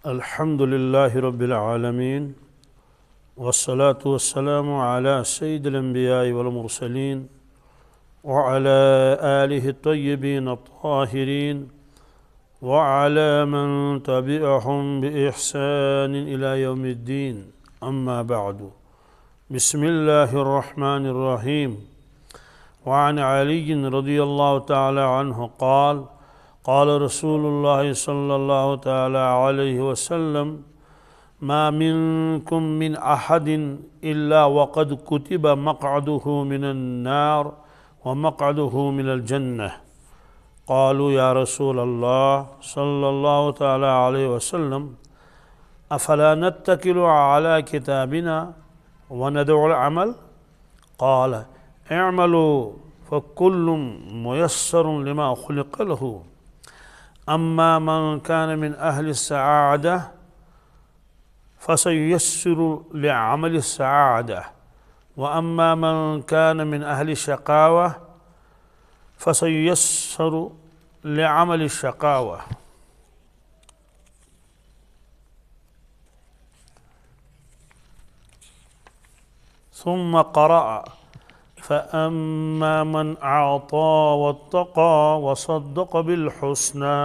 الحمد لله رب العالمين والصلاة والسلام على سيد الأنبياء والمرسلين وعلى آله الطيبين الطاهرين وعلى من تبعهم بإحسان إلى يوم الدين أما بعد بسم الله الرحمن الرحيم وعن علي رضي الله تعالى عنه قال رسول الله صلى الله تعالى عليه وسلم ما منكم من أحد إلا وقد كتب مقعده من النار ومقعده من الجنة قالوا يا رسول الله صلى الله تعالى عليه وسلم أفلا نتكل على كتابنا وندع العمل قال اعملوا فكل ميسر لما خلق له أما من كان من أهل السعادة فسييسر لعمل السعادة وأما من كان من أهل الشقاوة فسييسر لعمل الشقاوة. ثم قرأ فأما من أعطى واتقى وصدق بالحسنى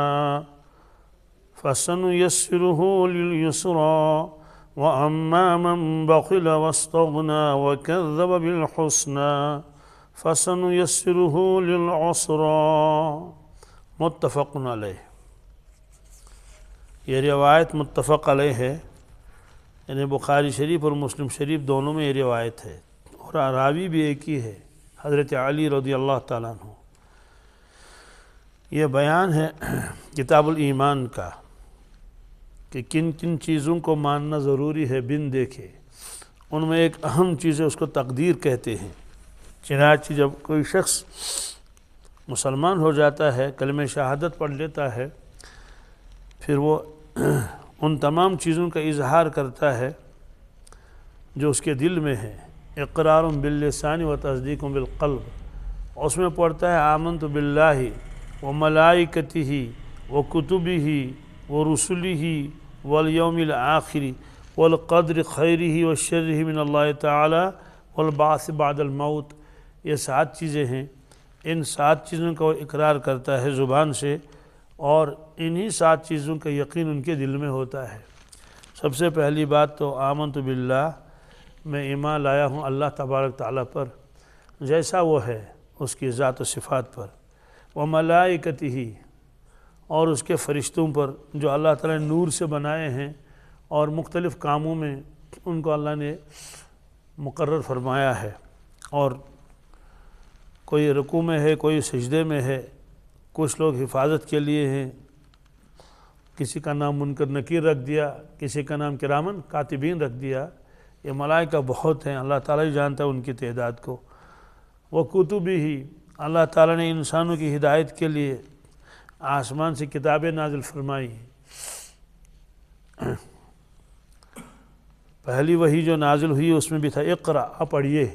فسنيسره لليسرى وأما من بخل واستغنى وكذب بالحسنى فسنيسره للعسرى. متفق علیہ. یہ روایت متفق علیہ ہے، یعنی بخاری شریف اور مسلم شریف دونوں میں یہ روایت ہے، اور راوی بھی ایک ہی ہے، حضرت علی رضی اللہ تعالیٰ عنہ. یہ بیان ہے کتاب الایمان کا کہ کن کن چیزوں کو ماننا ضروری ہے بن دیکھے. ان میں ایک اہم چیز ہے، اس کو تقدیر کہتے ہیں. چنانچہ جب کوئی شخص مسلمان ہو جاتا ہے، کلمہ شہادت پڑھ لیتا ہے، پھر وہ ان تمام چیزوں کا اظہار کرتا ہے جو اس کے دل میں ہے. اقرار باللسان و تصدیق بالقلب. اس میں پڑھتا ہے آمنت باللہ و ملائکتہ و کتبہ و رسلہ والیوم الآخر والقدر خیرہ و شرہ من اللہ تعالی والبعث بعد الموت. یہ 7 چیزیں ہیں. ان 7 چیزوں کا وہ اقرار کرتا ہے زبان سے، اور انہی 7 چیزوں کا یقین ان کے دل میں ہوتا ہے. سب سے پہلی بات تو آمنت باللہ، میں ایمان لایا ہوں اللہ تبارک تعالیٰ پر جیسا وہ ہے، اس کی ذات و صفات پر. وملائکتہ، اور اس کے فرشتوں پر جو اللہ تعالیٰ نے نور سے بنائے ہیں اور مختلف کاموں میں ان کو اللہ نے مقرر فرمایا ہے. اور کوئی رکوع میں ہے، کوئی سجدے میں ہے، کچھ لوگ حفاظت کے لیے ہیں، کسی کا نام منکر نکیر رکھ دیا، کسی کا نام کرامن کاتبین رکھ دیا. یہ ملائکہ بہت ہیں، اللہ تعالیٰ ہی جانتا ہے ان کی تعداد کو. وہ کتبی ہی، اللہ تعالیٰ نے انسانوں کی ہدایت کے لیے آسمان سے کتابیں نازل فرمائی. پہلی وحی جو نازل ہوئی اس میں بھی تھا اقرأ، پڑھیے.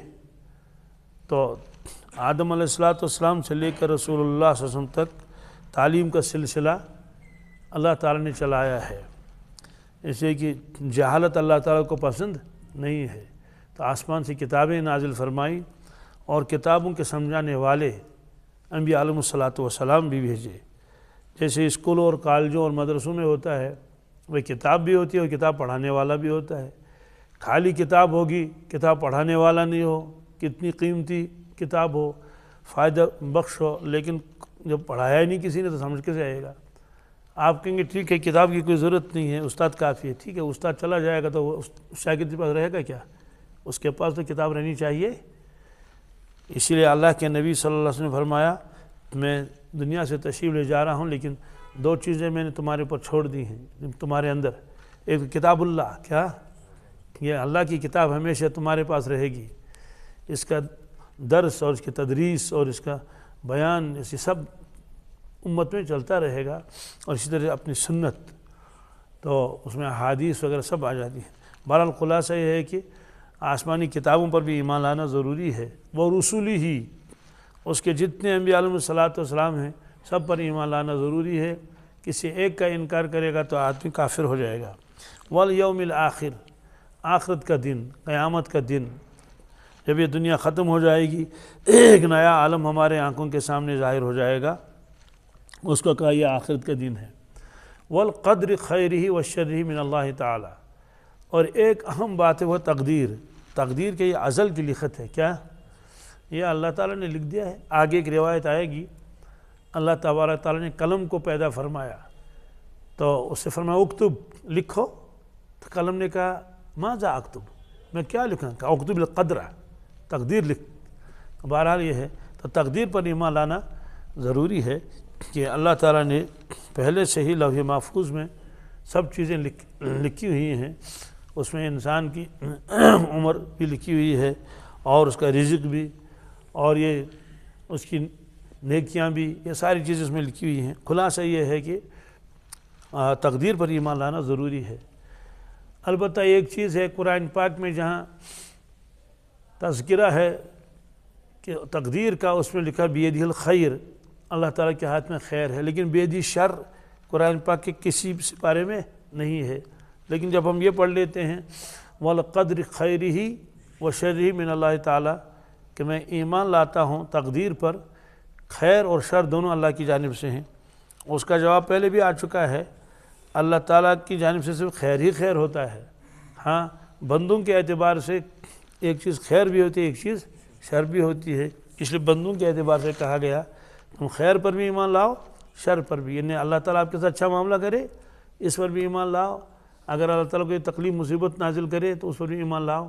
تو آدم علیہ السلام سے لے کر رسول اللہ صلی اللہ علیہ وسلم تک تعلیم کا سلسلہ اللہ تعالیٰ نے چلایا ہے، اس لیے کہ جہالت اللہ تعالیٰ کو پسند نہیں ہے. تو آسمان سے کتابیں نازل فرمائی اور کتابوں کے سمجھانے والے انبیاء علیہ السلام بھی بھیجے. جیسے اسکولوں اور کالجوں اور مدرسوں میں ہوتا ہے، وہ کتاب بھی ہوتی ہے اور کتاب پڑھانے والا بھی ہوتا ہے. خالی کتاب ہوگی، کتاب پڑھانے والا نہیں ہو، کتنی قیمتی کتاب ہو، فائدہ بخش ہو، لیکن جب پڑھایا ہی نہیں کسی نے تو سمجھ کیسے آئے گا؟ آپ کہیں گے ٹھیک ہے کتاب کی کوئی ضرورت نہیں ہے، استاد کافی ہے. ٹھیک ہے، استاد چلا جائے گا تو وہ شاگرد کے پاس رہے گا کیا؟ اس کے پاس تو کتاب رہنی چاہیے. اسی لیے اللہ کے نبی صلی اللہ علیہ وسلم نے فرمایا میں دنیا سے تشریف لے جا رہا ہوں، لیکن 2 چیزیں میں نے تمہارے اوپر چھوڑ دی ہیں تمہارے اندر. ایک کتاب اللہ، کیا یہ اللہ کی کتاب ہمیشہ تمہارے پاس رہے گی، اس کا درس اور اس کی تدریس اور اس کا بیان اسی سب امت میں چلتا رہے گا. اور اسی طرح اپنی سنت، تو اس میں احادیث وغیرہ سب آ جاتی ہیں. بہرحال خلاصہ یہ ہے کہ آسمانی کتابوں پر بھی ایمان لانا ضروری ہے. وہ رسولی ہی، اس کے جتنے انبیاء علیہ الصلوۃ والسلام ہیں سب پر ایمان لانا ضروری ہے، کسی ایک کا انکار کرے گا تو آدمی کافر ہو جائے گا۔ والیوم الآخر، آخرت کا دن، قیامت کا دن، جب یہ دنیا ختم ہو جائے گی ایک نیا عالم ہمارے آنکھوں کے سامنے ظاہر ہو جائے گا، اس کو کہا یہ آخرت کا دن ہے۔ والقدر خیرہ وشرہ من اللہ تعالی، اور ایک اہم بات ہے وہ تقدیر۔ تقدیر کے یہ ازل کی لکھت ہے، کیا یہ اللہ تعالیٰ نے لکھ دیا ہے۔ آگے ایک روایت آئے گی، اللہ تبارک تعالیٰ نے قلم کو پیدا فرمایا تو اس سے فرمایا اکتب، لکھو۔ تو قلم نے کہا ماذا اکتب، میں کیا لکھوں؟ کہا اکتب القدر، تقدیر لکھ۔ بہرحال یہ ہے، تو تقدیر پر ایمان لانا ضروری ہے کہ اللہ تعالیٰ نے پہلے سے ہی لوح محفوظ میں سب چیزیں لکھی ہوئی ہیں، اس میں انسان کی عمر بھی لکھی ہوئی ہے اور اس کا رزق بھی، اور یہ اس کی نیکیاں بھی، یہ ساری چیزیں اس میں لکھی ہوئی ہیں۔ خلاصہ یہ ہے کہ تقدیر پر ایمان لانا ضروری ہے۔ البتہ ایک چیز ہے قرآن پاک میں جہاں تذکرہ ہے کہ تقدیر کا، اس میں لکھا بیدہ الخیر، اللہ تعالیٰ کے ہاتھ میں خیر ہے، لیکن بیدہ شر قرآن پاک کے کسی سپارے میں نہیں ہے۔ لیکن جب ہم یہ پڑھ لیتے ہیں والقدر خیرہ وشرہ من اللہ تعالیٰ، کہ میں ایمان لاتا ہوں تقدیر پر، خیر اور شر دونوں اللہ کی جانب سے ہیں، اس کا جواب پہلے بھی آ چکا ہے، اللہ تعالیٰ کی جانب سے صرف خیر ہی خیر ہوتا ہے۔ ہاں بندوں کے اعتبار سے ایک چیز خیر بھی ہوتی ہے، ایک چیز شر بھی ہوتی ہے، اس لیے بندوں کے اعتبار سے کہا گیا تم خیر پر بھی ایمان لاؤ، شر پر بھی، یعنی اللہ تعالیٰ آپ کے ساتھ اچھا معاملہ کرے اس پر بھی ایمان لاؤ، اگر اللہ تعالیٰ کوئی تکلیف مصیبت نازل کرے تو اس پر بھی ایمان لاؤ۔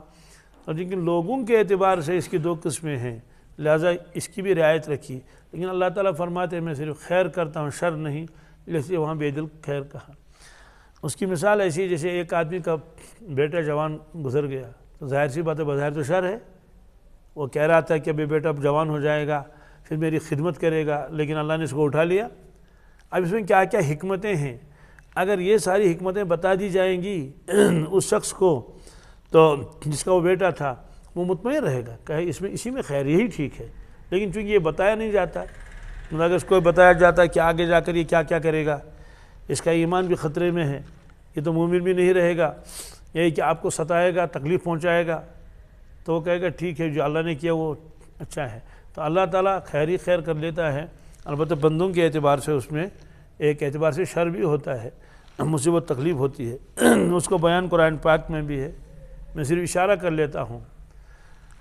اور لیکن لوگوں کے اعتبار سے اس کی دو قسمیں ہیں، لہٰذا اس کی بھی رعایت رکھی، لیکن اللہ تعالیٰ فرماتے ہیں میں صرف خیر کرتا ہوں شر نہیں، اس وہاں بیدل خیر کہا۔ اس کی مثال ایسی جیسے ایک آدمی کا بیٹا جوان گزر گیا، تو ظاہر سی بات ہے بظاہر تو شر ہے، وہ کہہ رہا تھا کہ ابھی بیٹا اب جوان ہو جائے گا پھر میری خدمت کرے گا، لیکن اللہ نے اس کو اٹھا لیا۔ اب اس میں کیا کیا حکمتیں ہیں، اگر یہ ساری حکمتیں بتا دی جائیں گی اس شخص کو تو جس کا وہ بیٹا تھا وہ مطمئن رہے گا کہ اسی میں خیر یہی ٹھیک ہے، لیکن چونکہ یہ بتایا نہیں جاتا، اگر اس کو بتایا جاتا ہے کہ آگے جا کر یہ کیا کیا کرے گا، اس کا ایمان بھی خطرے میں ہے، یہ تو مومن بھی نہیں رہے گا، یہی کہ آپ کو ستائے گا، تکلیف پہنچائے گا، تو وہ کہے گا ٹھیک ہے جو اللہ نے کیا وہ اچھا ہے۔ تو اللہ تعالیٰ خیر ہی خیر کر لیتا ہے، البتہ بندوں کے اعتبار سے اس میں ایک اعتبار سے شر بھی ہوتا ہے، مصیبت تکلیف ہوتی ہے، اس کو بیان قرآن پاک میں بھی ہے، میں صرف اشارہ کر لیتا ہوں۔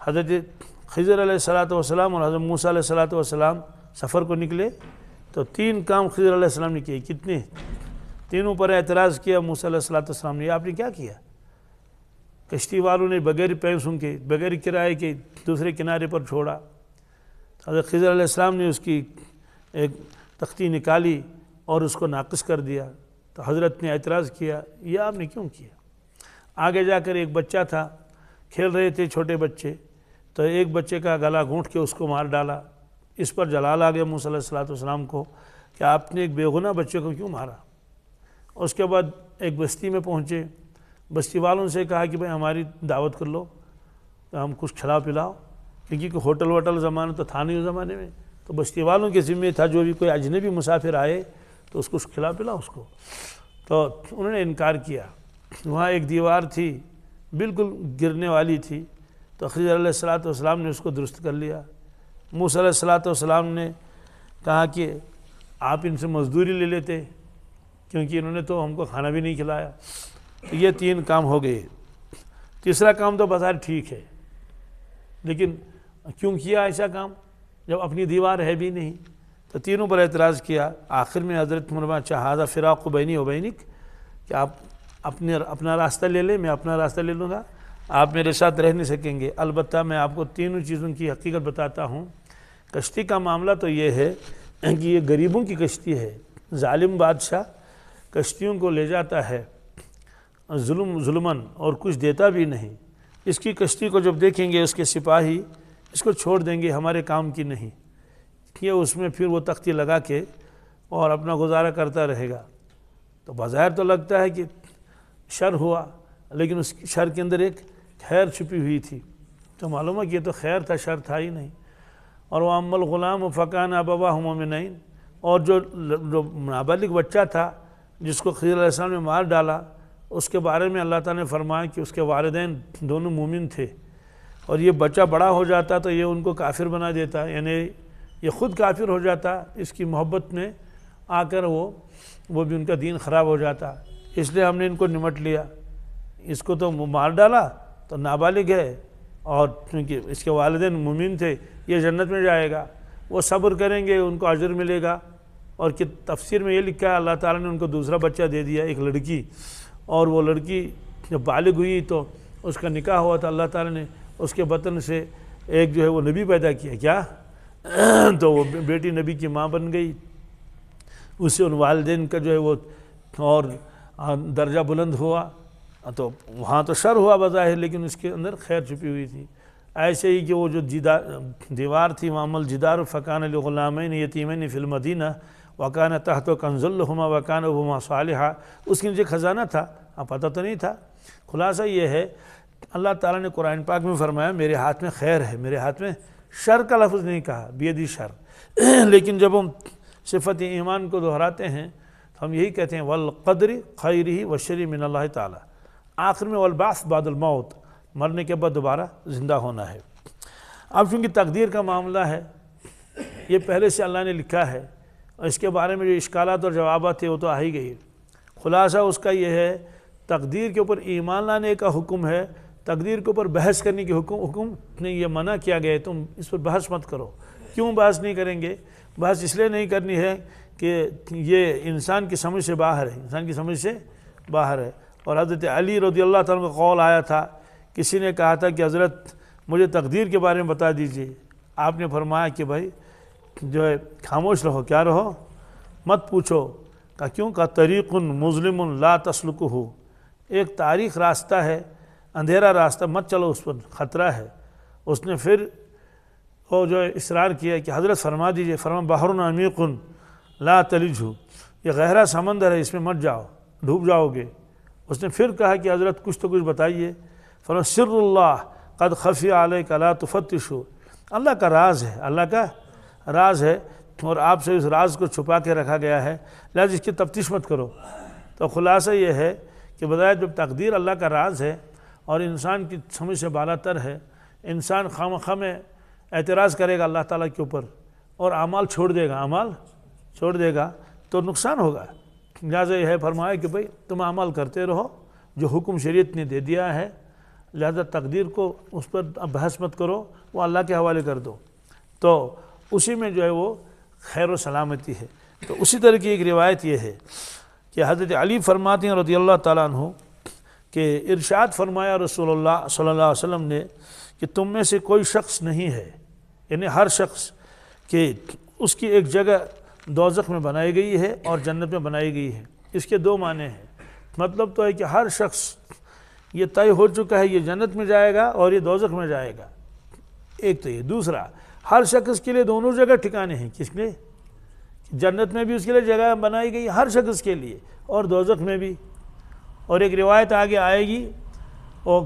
حضرت خضر علیہ السلام اور حضرت موسیٰ علیہ السلام سفر کو نکلے تو 3 کام خضر علیہ السلام نے کیے، کتنے؟ تینوں پر اعتراض کیا موسیٰ علیہ السلام نے، یہ آپ نے کیا کیا؟ کشتی والوں نے بغیر پیسوں کے، بغیر کرائے کے دوسرے کنارے پر چھوڑا، حضرت خضر علیہ السلام نے اس کی ایک تختی نکالی اور اس کو ناقص کر دیا، تو حضرت نے اعتراض کیا یہ آپ نے کیوں کیا؟ آگے جا کر ایک بچہ تھا، کھیل رہے تھے چھوٹے بچے، تو ایک بچے کا گلا گھونٹ کے اس کو مار ڈالا، اس پر جلال آ گیا موسیٰ علیہ السلام کو کہ آپ نے ایک بے گناہ بچے کو کیوں مارا؟ اس کے بعد ایک بستی میں پہنچے، بستی والوں سے کہا کہ بھائی ہماری دعوت کر لو، تو ہم کچھ کھلاؤ پلاؤ، کیونکہ ہوٹل وٹل زمانہ تو تھا نہیں اس زمانے میں، تو بستی والوں کے ذمہ تھا جو بھی کوئی اجنبی مسافر آئے تو اس کو کھلا پلا اس کو، تو انہوں نے انکار کیا۔ وہاں ایک دیوار تھی بالکل گرنے والی تھی، تو خضر علیہ السلام نے اس کو درست کر لیا۔ موسیٰ علیہ السلام نے کہا کہ آپ ان سے مزدوری لے لیتے، کیونکہ انہوں نے تو ہم کو کھانا بھی نہیں کھلایا۔ تو یہ 3 کام ہو گئے۔ تیسرا کام تو بظاہر ٹھیک ہے، لیکن کیوں کیا ایسا کام جب اپنی دیوار ہے بھی نہیں؟ تو تینوں پر اعتراض کیا۔ آخر میں حضرت فرمایا چاہذا فراق بینی و بینک، کہ آپ اپنا راستہ لے لیں، میں اپنا راستہ لے لوں گا، آپ میرے ساتھ رہ نہیں سکیں گے۔ البتہ میں آپ کو تینوں چیزوں کی حقیقت بتاتا ہوں۔ کشتی کا معاملہ تو یہ ہے کہ یہ غریبوں کی کشتی ہے، ظالم بادشاہ کشتیوں کو لے جاتا ہے ظلماً اور کچھ دیتا بھی نہیں۔ اس کی کشتی کو جب دیکھیں گے اس کے سپاہی اس کو چھوڑ دیں گے، ہمارے کام کی نہیں، یہ اس میں پھر وہ تختی لگا کے اور اپنا گزارا کرتا رہے گا۔ تو بظاہر تو لگتا ہے کہ شر ہوا، لیکن اس شر کے اندر ایک خیر چھپی ہوئی تھی، تو معلوم ہے کہ یہ تو خیر تھا، شر تھا ہی نہیں۔ اور وہ وَأَمَّا الْغُلَامُ فَكَانَ أَبَوَاهُ مُؤْمِنَيْنِ، اور جو نابالغ بچہ تھا جس کو خضر علیہ السلام نے مار ڈالا، اس کے بارے میں اللہ تعالیٰ نے فرمایا کہ اس کے والدین دونوں مومن تھے، اور یہ بچہ بڑا ہو جاتا تو یہ ان کو کافر بنا دیتا، یعنی یہ خود کافر ہو جاتا، اس کی محبت میں آ کر وہ بھی ان کا دین خراب ہو جاتا، اس لیے ہم نے ان کو نمٹ لیا، اس کو تو مار ڈالا تو نابالغ ہے، اور کیونکہ اس کے والدین مومن تھے، یہ جنت میں جائے گا، وہ صبر کریں گے ان کو اجر ملے گا۔ اور کہ تفسیر میں یہ لکھا ہے اللہ تعالیٰ نے ان کو دوسرا بچہ دے دیا، ایک لڑکی، اور وہ لڑکی جب بالغ ہوئی تو اس کا نکاح ہوا تھا، اللہ تعالیٰ نے اس کے بطن سے ایک جو ہے وہ نبی پیدا کیا، کیا تو وہ بیٹی نبی کی ماں بن گئی، اس سے ان والدین کا جو ہے وہ اور درجہ بلند ہوا، تو وہاں تو شر ہوا بظاہر لیکن اس کے اندر خیر چھپی ہوئی تھی۔ ایسے ہی کہ وہ جو دیوار تھی وَأَمَّا الْجِدَارُ فَكَانَ لِغُلَامَيْنِ يَتِيمَيْنِ فِي الْمَدِينَةِ وَكَانَ تَحْتَهُ كَنْزٌ لَهُمَا وَكَانَ أَبُوهُمَا صَالِحًا، اس کے نیچے خزانہ تھا، پتہ تو نہیں تھا۔ خلاصہ یہ ہے اللہ تعالیٰ نے قرآن پاک میں فرمایا میرے ہاتھ میں خیر ہے، میرے ہاتھ میں شر کا لفظ نہیں کہا، بیدی شر، لیکن جب ہم صفت ایمان کو دہراتے ہیں تو ہم یہی کہتے ہیں والقدر خیرہ وشرہ من اللہ تعالیٰ، آخر میں والبعث بعد الموت، مرنے کے بعد دوبارہ زندہ ہونا ہے۔ اب چونکہ تقدیر کا معاملہ ہے، یہ پہلے سے اللہ نے لکھا ہے، اور اس کے بارے میں جو اشکالات اور جوابات تھے وہ تو آ ہی گئی۔ خلاصہ اس کا یہ ہے تقدیر کے اوپر ایمان لانے کا حکم ہے، تقدیر کے اوپر بحث کرنے کی حکم نہیں، یہ منع کیا گیا ہے تم اس پر بحث مت کرو۔ کیوں بحث نہیں کریں گے؟ بحث اس لیے نہیں کرنی ہے کہ یہ انسان کی سمجھ سے باہر ہے، انسان کی سمجھ سے باہر ہے۔ اور حضرت علی رضی اللہ تعالیٰ کا قول آیا تھا، کسی نے کہا تھا کہ حضرت مجھے تقدیر کے بارے میں بتا دیجئے، آپ نے فرمایا کہ بھائی جو ہے خاموش رہو، کیا رہو؟ مت پوچھو۔ کہا کیوں؟ کہا طریق مظلم لا تسلکہ، ایک تاریخ راستہ ہے، اندھیرا راستہ، مت چلو اس پر، خطرہ ہے۔ اس نے پھر وہ جو ہے اصرار کیا کہ حضرت فرما دیجئے، فرما بحر عمیق لا تلجہ، یہ گہرا سمندر ہے، اس میں مت جاؤ، ڈوب جاؤ گے۔ اس نے پھر کہا کہ حضرت کچھ تو کچھ بتائیے، فرما سر اللہ قد خفی علیک لا تفتشوا، اللہ کا راز ہے، اللہ کا راز ہے اور آپ سے اس راز کو چھپا کے رکھا گیا ہے، لہذا اس کی تفتیش مت کرو۔ تو خلاصہ یہ ہے کہ بظاہر جب تقدیر اللہ کا راز ہے اور انسان کی سمجھ سے بالا تر ہے، انسان خواہ میں اعتراض کرے گا اللہ تعالیٰ کے اوپر اور اعمال چھوڑ دے گا تو نقصان ہوگا۔ لہذا یہ ہے فرمایا کہ بھئی تم اعمال کرتے رہو جو حکم شریعت نے دے دیا ہے، لہذا تقدیر کو اس پر بحث مت کرو، وہ اللہ کے حوالے کر دو، تو اسی میں جو ہے وہ خیر و سلامتی ہے۔ تو اسی طرح کی ایک روایت یہ ہے کہ حضرت علی فرماتے ہیں رضی اللہ تعالیٰ عنہ کہ ارشاد فرمایا رسول اللہ صلی اللہ علیہ وسلم نے کہ تم میں سے کوئی شخص نہیں ہے، یعنی ہر شخص کہ اس کی ایک جگہ دوزخ میں بنائی گئی ہے اور جنت میں بنائی گئی ہے۔ اس کے دو معنی ہیں، مطلب تو ہے کہ ہر شخص یہ طے ہو چکا ہے یہ جنت میں جائے گا اور یہ دوزخ میں جائے گا، ایک تو یہ۔ دوسرا، ہر شخص کے لیے دونوں جگہ ٹھکانے ہیں، کس لیے؟ جنت میں بھی اس کے لیے جگہ بنائی گئی ہر شخص کے لیے اور دوزخ میں بھی۔ اور ایک روایت آگے آئے گی اور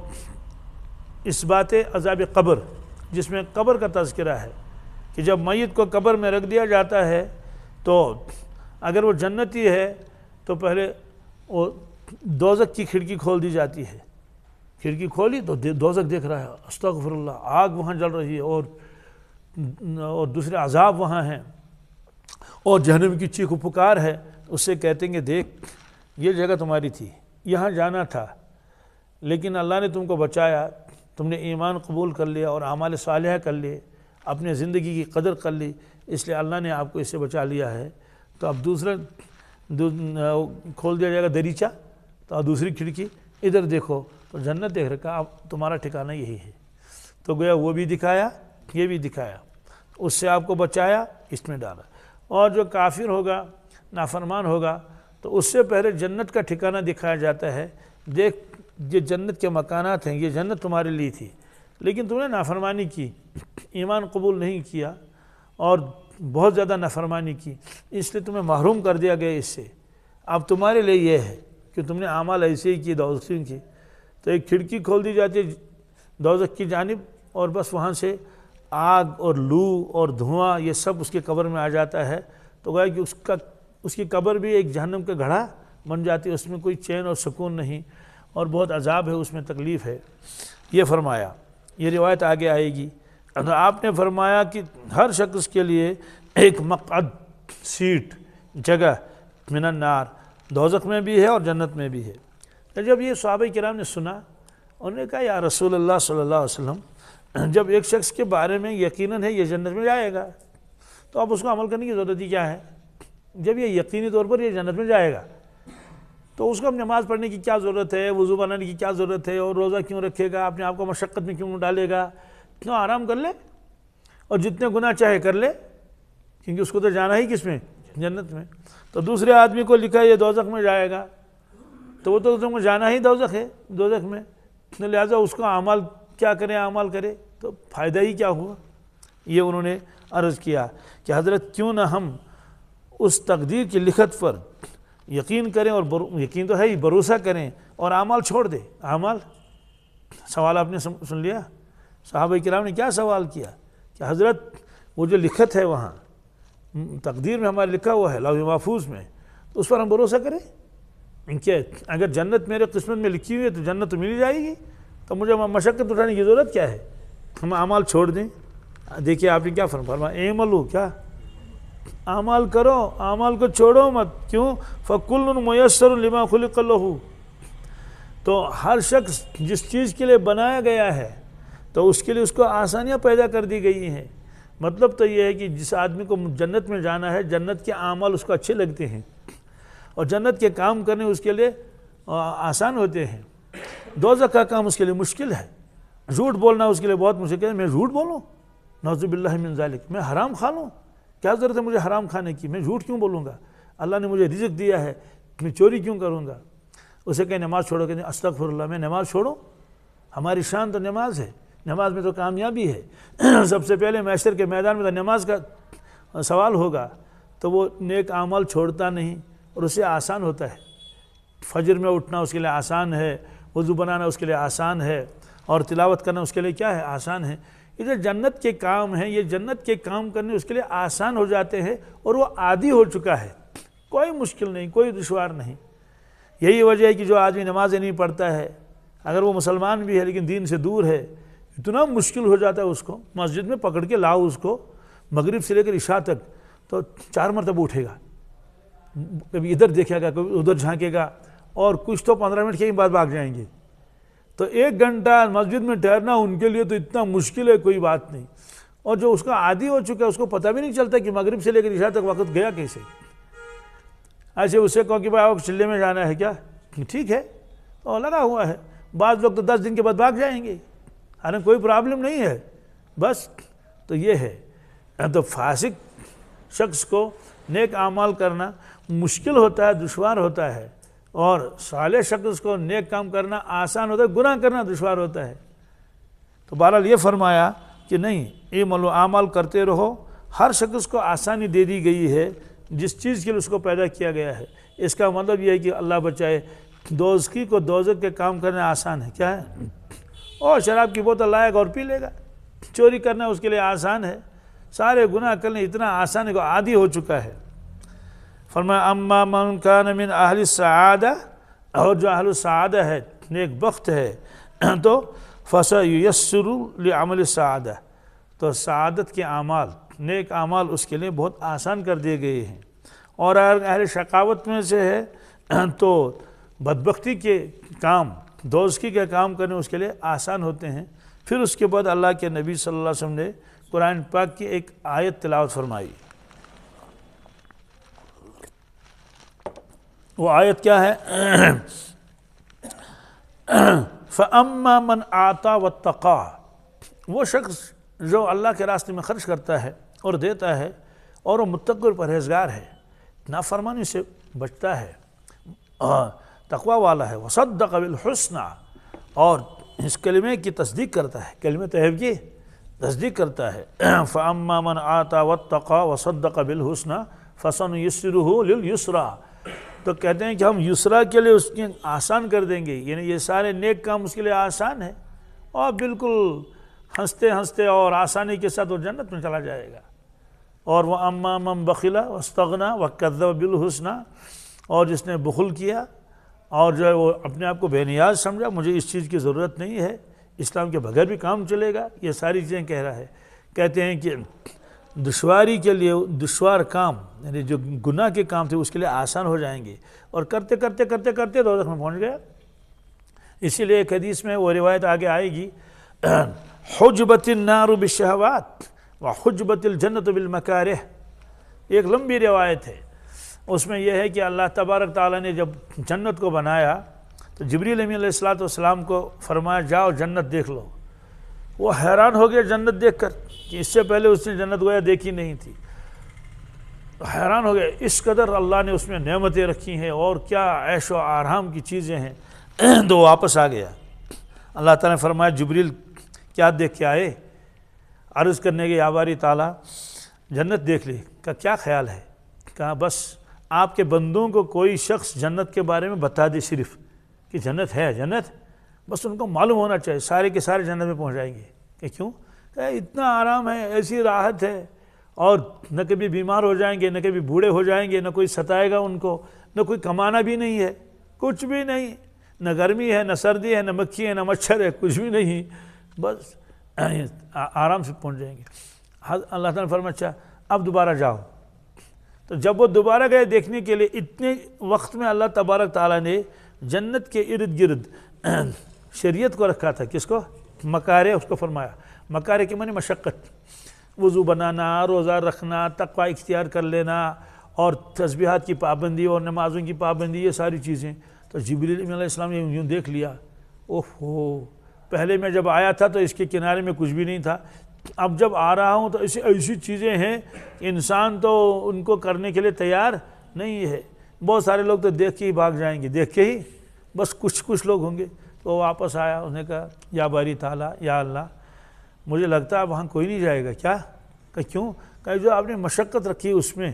اس بات عذاب قبر، جس میں قبر کا تذکرہ ہے کہ جب میت کو قبر میں رکھ دیا جاتا ہے تو اگر وہ جنتی ہے تو پہلے وہ دوزخ کی کھڑکی کھول دی جاتی ہے، کھڑکی کھولی تو دوزخ دیکھ رہا ہے، استغفر اللہ، آگ وہاں جل رہی ہے اور دوسرے عذاب وہاں ہیں، اور جہنم کی چیخ و پکار ہے۔ اس سے کہتے ہیں کہ دیکھ یہ جگہ تمہاری تھی، یہاں جانا تھا، لیکن اللہ نے تم کو بچایا، تم نے ایمان قبول کر لیا اور اعمال صالحہ کر لیے، اپنے زندگی کی قدر کر لی، اس لیے اللہ نے آپ کو اس سے بچا لیا ہے۔ تو اب دوسرا کھول دیا جائے گا دریچہ، تو اب دوسری کھڑکی، ادھر دیکھو تو جنت دیکھ رکھا، اب تمہارا ٹھکانہ یہی ہے۔ تو گویا وہ بھی دکھایا، یہ بھی دکھایا، اس سے آپ کو بچایا، اس میں ڈالا۔ اور جو کافر ہوگا، نافرمان ہوگا، تو اس سے پہلے جنت کا ٹھکانہ دکھایا جاتا ہے، دیکھ یہ جنت کے مکانات ہیں، یہ جنت تمہارے لیے تھی، لیکن تم نے نافرمانی کی، ایمان قبول نہیں کیا اور بہت زیادہ نافرمانی کی، اس لیے تمہیں محروم کر دیا گیا اس سے۔ اب تمہارے لیے یہ ہے کہ تم نے اعمال ایسے ہی کی، دوزخ کی، تو ایک کھڑکی کھول دی جاتی ہے دوزخ کی جانب، اور بس وہاں سے آگ اور لو اور دھواں یہ سب اس کے قبر میں آ جاتا ہے۔ تو گویا کہ اس کی قبر بھی ایک جہنم کا گھڑا بن جاتی ہے، اس میں کوئی چین اور سکون نہیں، اور بہت عذاب ہے، اس میں تکلیف ہے، یہ فرمایا۔ یہ روایت آگے آئے گی۔ آپ نے فرمایا کہ ہر شخص کے لیے ایک مقعد، سیٹ، جگہ من النار، دوزخ میں بھی ہے اور جنت میں بھی ہے۔ جب یہ صحابہ کرام نے سنا، انہوں نے کہا یا رسول اللہ صلی اللہ علیہ وسلم، جب ایک شخص کے بارے میں یقیناً ہے یہ جنت میں جائے گا، تو اب اس کو عمل کرنے کی ضرورت ہی کیا ہے؟ جب یہ یقینی طور پر یہ جنت میں جائے گا تو اس کو اب نماز پڑھنے کی کیا ضرورت ہے، وضو بنانے کی کیا ضرورت ہے، اور روزہ کیوں رکھے گا، اپنے آپ کو مشقت میں کیوں ڈالے گا؟ کیوں آرام کر لے اور جتنے گناہ چاہے کر لے، کیونکہ اس کو تو جانا ہی کس میں؟ جنت میں۔ تو دوسرے آدمی کو لکھا ہے یہ دوزخ میں جائے گا، تو وہ تو تم کو جانا ہی دوزخ ہے، دوزخ میں، لہٰذا اس کو اعمال کیا کرے، اعمال کرے تو فائدہ ہی کیا ہوا؟ یہ انہوں نے عرض کیا کہ حضرت کیوں نہ ہم اس تقدیر کی لکھت پر یقین کریں، اور یقین تو ہے ہی، بھروسہ کریں اور اعمال چھوڑ دیں۔ اعمال، سوال آپ نے سن لیا، صحابہ کرام نے کیا سوال کیا کہ حضرت وہ جو لکھت ہے وہاں تقدیر میں ہمارے لکھا ہوا ہے لوح محفوظ میں، تو اس پر ہم بھروسہ کریں کہ اگر جنت میرے قسمت میں لکھی ہوئی ہے تو جنت تو مل ہی جائے گی، تو مجھے مشقت اٹھانے کی ضرورت کیا ہے؟ ہم اعمال چھوڑ دیں۔ دیکھیے آپ نے کیا فرمایا، اعملوا، کیا اعمال کرو، اعمال کو چھوڑو مت، کیوں؟ فَكُلٌّ مُيَسَّرٌ لِمَا خُلِقَ لَهُ، تو ہر شخص جس چیز کے لیے بنایا گیا ہے تو اس کے لیے اس کو آسانیاں پیدا کر دی گئی ہیں۔ مطلب تو یہ ہے کہ جس آدمی کو جنت میں جانا ہے، جنت کے اعمال اس کو اچھے لگتے ہیں اور جنت کے کام کرنے اس کے لیے آسان ہوتے ہیں، دوزخ کا کام اس کے لیے مشکل ہے، جھوٹ بولنا اس کے لیے بہت مشکل ہے۔ میں جھوٹ بولوں، نعوذ باللہ من ذالک، میں حرام کھا لوں، کیا ضرورت ہے مجھے حرام کھانے کی؟ میں جھوٹ کیوں بولوں گا؟ اللہ نے مجھے رزق دیا ہے، میں چوری کیوں کروں گا؟ اسے کہیں نماز چھوڑو، کہتے ہیں استغفر اللہ، میں نماز چھوڑوں؟ ہماری شان تو نماز ہے، نماز میں تو کامیابی ہے، سب سے پہلے محشر کے میدان میں تو نماز کا سوال ہوگا، تو وہ نیک اعمال چھوڑتا نہیں اور اسے آسان ہوتا ہے۔ فجر میں اٹھنا اس کے لیے آسان ہے، وضو بنانا اس کے لیے آسان ہے، اور تلاوت کرنا اس کے لیے کیا ہے؟ آسان ہے۔ یہ جو جنت کے کام ہیں، یہ جنت کے کام کرنے اس کے لیے آسان ہو جاتے ہیں، اور وہ عادی ہو چکا ہے، کوئی مشکل نہیں، کوئی دشوار نہیں۔ یہی وجہ ہے کہ جو آدمی نمازیں نہیں پڑھتا ہے، اگر وہ مسلمان بھی ہے لیکن دین سے دور ہے، اتنا مشکل ہو جاتا ہے اس کو، مسجد میں پکڑ کے لاؤ اس کو، مغرب سے لے کر عشاء تک تو 4 مرتبہ اٹھے گا، کبھی ادھر دیکھے گا، کبھی ادھر جھانکے گا، اور کچھ تو 15 منٹ کے بعد بھاگ جائیں گے۔ تو 1 گھنٹہ مسجد میں ٹھہرنا ان کے لیے تو اتنا مشکل ہے، کوئی بات نہیں۔ اور جو اس کا عادی ہو چکا ہے، اس کو پتہ بھی نہیں چلتا کہ مغرب سے لے کر عشاء تک وقت گیا کیسے۔ ایسے اسے کہو کہ بھائی آپ چلے میں جانا ہے کیا؟ ٹھیک ہے، اور لگا ہوا ہے، بعض لوگ تو 10 دن کے بعد بھاگ جائیں گے، ہمیں کوئی پرابلم نہیں ہے، بس۔ تو یہ ہے، تو فاسق شخص کو نیک اعمال کرنا مشکل ہوتا ہے، دشوار ہوتا ہے، اور صالح شخص کو نیک کام کرنا آسان ہوتا ہے، گناہ کرنا دشوار ہوتا ہے۔ تو بہرحال یہ فرمایا کہ نہیں، اعملوا، اعمال کرتے رہو، ہر شخص کو آسانی دے دی گئی ہے جس چیز کے لیے اس کو پیدا کیا گیا ہے۔ اس کا مطلب یہ ہے کہ اللہ بچائے، دوزخی کو دوزخ کے کام کرنا آسان ہے، کیا ہے؟ اور شراب کی بوتل لائے گا اور پی لے گا، چوری کرنا اس کے لیے آسان ہے، سارے گناہ کرنے اتنا آسان ہے کہ عادی ہو چکا ہے۔ فرمایا اما من کان من اہل السعادہ، اور جو اہل السعادہ ہے، نیک بخت ہے، تو فسیسر لعمل السعادہ، تو سعادت کے اعمال، نیک اعمال اس کے لیے بہت آسان کر دیے گئے ہیں۔ اور اگر اہل شقاوت میں سے ہے تو بدبختی کے کام، دوزخی کے کام کرنے اس کے لیے آسان ہوتے ہیں۔ پھر اس کے بعد اللہ کے نبی صلی اللہ علیہ وسلم نے قرآن پاک کی ایک آیت تلاوت فرمائی۔ وہ آیت کیا ہے؟ فَأَمَّا مَنْ آتَى وَاتَّقَى، وہ شخص جو اللہ کے راستے میں خرچ کرتا ہے اور دیتا ہے، اور وہ متقی اور پرہیزگار ہے، نافرمانی سے بچتا ہے، تقوی والا ہے، وَصَدَّقَ بِالْحُسْنَى، اور اس کلمے کی تصدیق کرتا ہے، کلمہ طیب کی تصدیق کرتا ہے۔ فَأَمَّا مَنْ آتَى وَاتَّقَى وَصَدَّقَ بِالْحُسْنَى فَسَنُيَسِّرُهُ لِلْيُسْرَى، تو کہتے ہیں کہ ہم یسرا کے لیے اس کی آسان کر دیں گے، یعنی یہ سارے نیک کام اس کے لیے آسان ہے، اور بالکل ہنستے ہنستے اور آسانی کے ساتھ وہ جنت میں چلا جائے گا۔ اور وہ اما من بخل واستغنى وکذب بالحسنى، اور جس نے بخل کیا اور جو ہے وہ اپنے آپ کو بے نیاز سمجھا، مجھے اس چیز کی ضرورت نہیں ہے، اسلام کے بغیر بھی کام چلے گا، یہ ساری چیزیں کہہ رہا ہے۔ کہتے ہیں کہ دشواری کے لیے دشوار کام، یعنی جو گناہ کے کام تھے اس کے لیے آسان ہو جائیں گے، اور کرتے کرتے کرتے کرتے دوزخ میں پہنچ گیا۔ اسی لیے ایک حدیث میں وہ روایت آگے آئے گی، حجبت النار بالشہوات وحجبت الجنت بالمکارہ، ایک لمبی روایت ہے۔ اس میں یہ ہے کہ اللہ تبارک تعالیٰ نے جب جنت کو بنایا تو جبریل امین علیہ السلام کو فرمایا جاؤ جنت دیکھ لو۔ وہ حیران ہو گیا جنت دیکھ کر کہ اس سے پہلے اس نے جنت گویا دیکھی نہیں تھی، حیران ہو گیا اس قدر اللہ نے اس میں نعمتیں رکھی ہیں اور کیا عیش و آرام کی چیزیں ہیں۔ تو واپس آ گیا۔ اللہ تعالیٰ نے فرمایا جبریل کیا دیکھ کے آئے؟ عرض کرنے کے یا باری تعالیٰ جنت دیکھ لی۔ کہا کیا خیال ہے؟ کہا بس آپ کے بندوں کو کوئی شخص جنت کے بارے میں بتا دے صرف کہ جنت ہے، جنت بس ان کو معلوم ہونا چاہیے، سارے کے سارے جنت میں پہنچ جائیں گے۔ کہ کیوں؟ کہ اتنا آرام ہے، ایسی راحت ہے، اور نہ کبھی بیمار ہو جائیں گے، نہ کبھی بوڑھے ہو جائیں گے، نہ کوئی ستائے گا ان کو، نہ کوئی کمانا بھی نہیں ہے، کچھ بھی نہیں، نہ گرمی ہے، نہ سردی ہے، نہ مکھی ہے، نہ مچھر ہے، کچھ بھی نہیں، بس آرام سے پہنچ جائیں گے۔ اللہ تعالیٰ نے فرمایا اچھا اب دوبارہ جاؤ۔ تو جب وہ دوبارہ گئے دیکھنے کے لیے، اتنے وقت میں اللہ تبارک تعالیٰ نے جنت کے ارد گرد شریعت کو رکھا تھا۔ کس کو؟ مکارے، اس کو فرمایا۔ مکارے کے معنی مشقت، وضو بنانا، روزہ رکھنا، تقوی اختیار کر لینا، اور تسبیحات کی پابندی اور نمازوں کی پابندی، یہ ساری چیزیں۔ تو جبریل علیہ السلام نے یوں دیکھ لیا، اوہو پہلے میں جب آیا تھا تو اس کے کنارے میں کچھ بھی نہیں تھا، اب جب آ رہا ہوں تو ایسی چیزیں ہیں کہ انسان تو ان کو کرنے کے لیے تیار نہیں ہے۔ بہت سارے لوگ تو دیکھ کے ہی بھاگ جائیں گے، دیکھ کے ہی بس کچھ لوگ ہوں گے۔ تو وہ واپس آیا، اس نے کہا یا باری تعالیٰ، یا اللہ مجھے لگتا ہے وہاں کوئی نہیں جائے گا۔ کیا؟ کہ کیوں؟ کہ جو آپ نے مشقت رکھی اس میں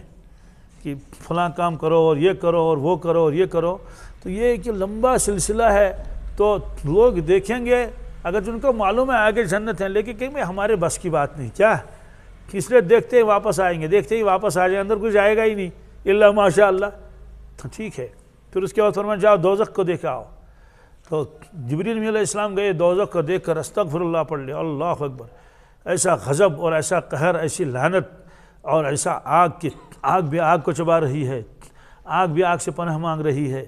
کہ فلاں کام کرو اور یہ کرو اور وہ کرو اور یہ کرو، تو یہ کہ لمبا سلسلہ ہے، تو لوگ دیکھیں گے اگر جن کو معلوم ہے آگے جنت ہے، لیکن کہ میں ہمارے بس کی بات نہیں، کیا اس لیے دیکھتے ہی واپس آئیں گے، دیکھتے ہی واپس آ جائیں، اندر کوئی جائے گا ہی نہیں الا ماشاء اللہ۔ تو ٹھیک ہے، پھر اس کے بعد فرمایا جاؤ دوزخ کو دیکھ آؤ۔ تو جبریل علیہ السلام گئے، دوزخ کو دیکھ کر استغفر اللہ پڑھ لیا، اللہ اکبر، ایسا غضب اور ایسا قہر، ایسی لعنت، اور ایسا آگ بھی آگ کو چبا رہی ہے، آگ بھی آگ سے پناہ مانگ رہی ہے،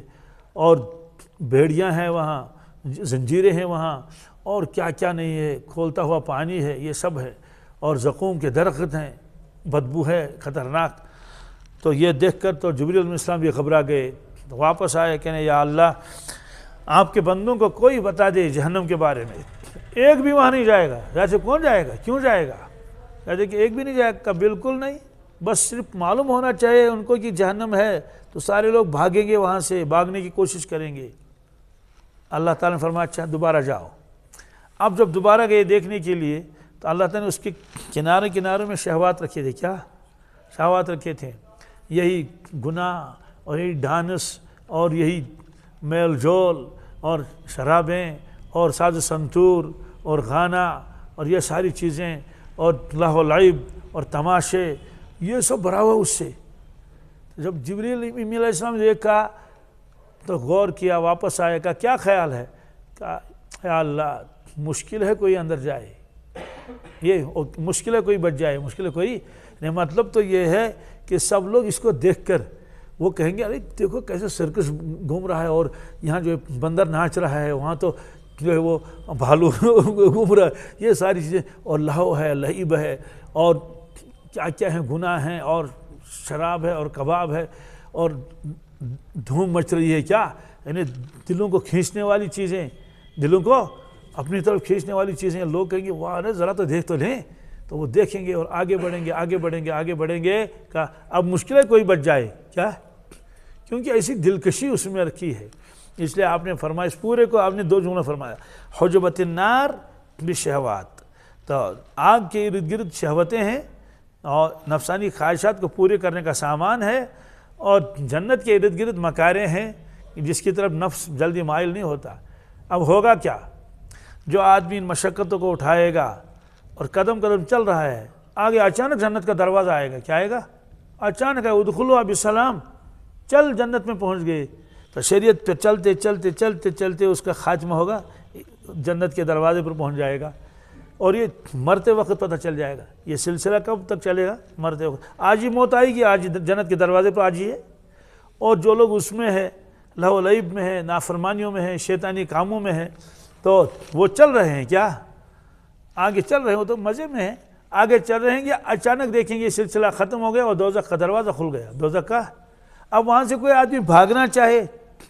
اور بھیڑیاں ہیں وہاں، زنجیریں ہیں وہاں، اور کیا کیا نہیں ہے، کھولتا ہوا پانی ہے، یہ سب ہے، اور زقوم کے درخت ہیں، بدبو ہے خطرناک۔ تو یہ دیکھ کر تو جبریل علیہ السلام بھی گھبرا گئے، تو واپس آئے کہنے یا اللہ آپ کے بندوں کو کوئی بتا دے جہنم کے بارے میں، ایک بھی وہاں نہیں جائے گا۔ جیسے کون جائے گا؟ کیوں جائے گا؟ کہتے کہ ایک بھی نہیں جائے گا۔ بالکل نہیں، بس صرف معلوم ہونا چاہیے ان کو کہ جہنم ہے، تو سارے لوگ بھاگیں گے، وہاں سے بھاگنے کی کوشش کریں گے۔ اللہ تعالیٰ نے فرمایا اچھا دوبارہ جاؤ۔ اب جب دوبارہ گئے دیکھنے کے لیے تو اللہ تعالیٰ نے اس کے کناروں میں شہوات رکھے تھے۔ کیا شہوات رکھے تھے؟ یہی گناہ اور یہی ڈانس اور یہی میل جول اور شرابیں اور ساز و سنتور اور گانا اور یہ ساری چیزیں اور لہو و لعب اور تماشے، یہ سب بھرا ہوا اس سے۔ جب جبریل علیہ السلام نے دیکھا تو غور کیا، واپس آئے، کہا کیا خیال ہے؟ کہا یا اللہ مشکل ہے کوئی اندر جائے، یہ مشکل ہے کوئی بچ جائے، مشکل ہے کوئی نہیں۔ مطلب تو یہ ہے کہ سب لوگ اس کو دیکھ کر وہ کہیں گے ارے دیکھو کیسے سرکس گھوم رہا ہے، اور یہاں جو بندر ناچ رہا ہے، وہاں تو جو ہے وہ بھالو گھوم رہا ہے، یہ ساری چیزیں، اور لہو ہے، لعب ہے، اور کیا کیا ہیں، گناہ ہیں، اور شراب ہے، اور کباب ہے، اور دھوم مچ رہی ہے۔ کیا یعنی دلوں کو کھینچنے والی چیزیں، دلوں کو اپنی طرف کھینچنے والی چیزیں۔ لوگ کہیں گے واہ ارے ذرا تو دیکھ تو لیں، تو وہ دیکھیں گے اور آگے بڑھیں گے، آگے بڑھیں گے، آگے بڑھیں گے۔ کہا اب مشکل ہے کوئی بچ جائے۔ کیا؟ کیونکہ ایسی دلکشی اس میں رکھی ہے، اس لیے آپ نے فرمایا، اس پورے کو آپ نے دو جملہ فرمایا، حجبت النار بالشہوات۔ تو آگ کے ارد گرد شہوتیں ہیں اور نفسانی خواہشات کو پورے کرنے کا سامان ہے، اور جنت کے ارد گرد مکاریں ہیں جس کی طرف نفس جلدی مائل نہیں ہوتا۔ اب ہوگا کیا؟ جو آدمی ان مشقتوں کو اٹھائے گا اور قدم قدم چل رہا ہے، آگے اچانک جنت کا دروازہ آئے گا، کیا آئے گا؟ اچانک ہے ادخلوا بسلام، چل جنت میں پہنچ گئے. تو شریعت پہ چلتے چلتے چلتے چلتے اس کا خاتمہ ہوگا، جنت کے دروازے پر پہنچ جائے گا. اور یہ مرتے وقت پتہ چل جائے گا. یہ سلسلہ کب تک چلے گا؟ مرتے وقت. آج ہی موت آئے گی، آج جنت کے دروازے پر آج ہی ہے. اور جو لوگ اس میں ہے، لہو و لعب میں ہے، نافرمانیوں میں ہے، شیطانی کاموں میں ہے، تو وہ چل رہے ہیں کیا؟ آگے چل رہے ہو تو مزے میں ہیں، آگے چل رہے ہیں. اچانک دیکھیں گے یہ سلسلہ ختم ہو گیا اور دوزخ کا دروازہ کھل گیا، دوزخ کا. اب وہاں سے کوئی آدمی بھاگنا چاہے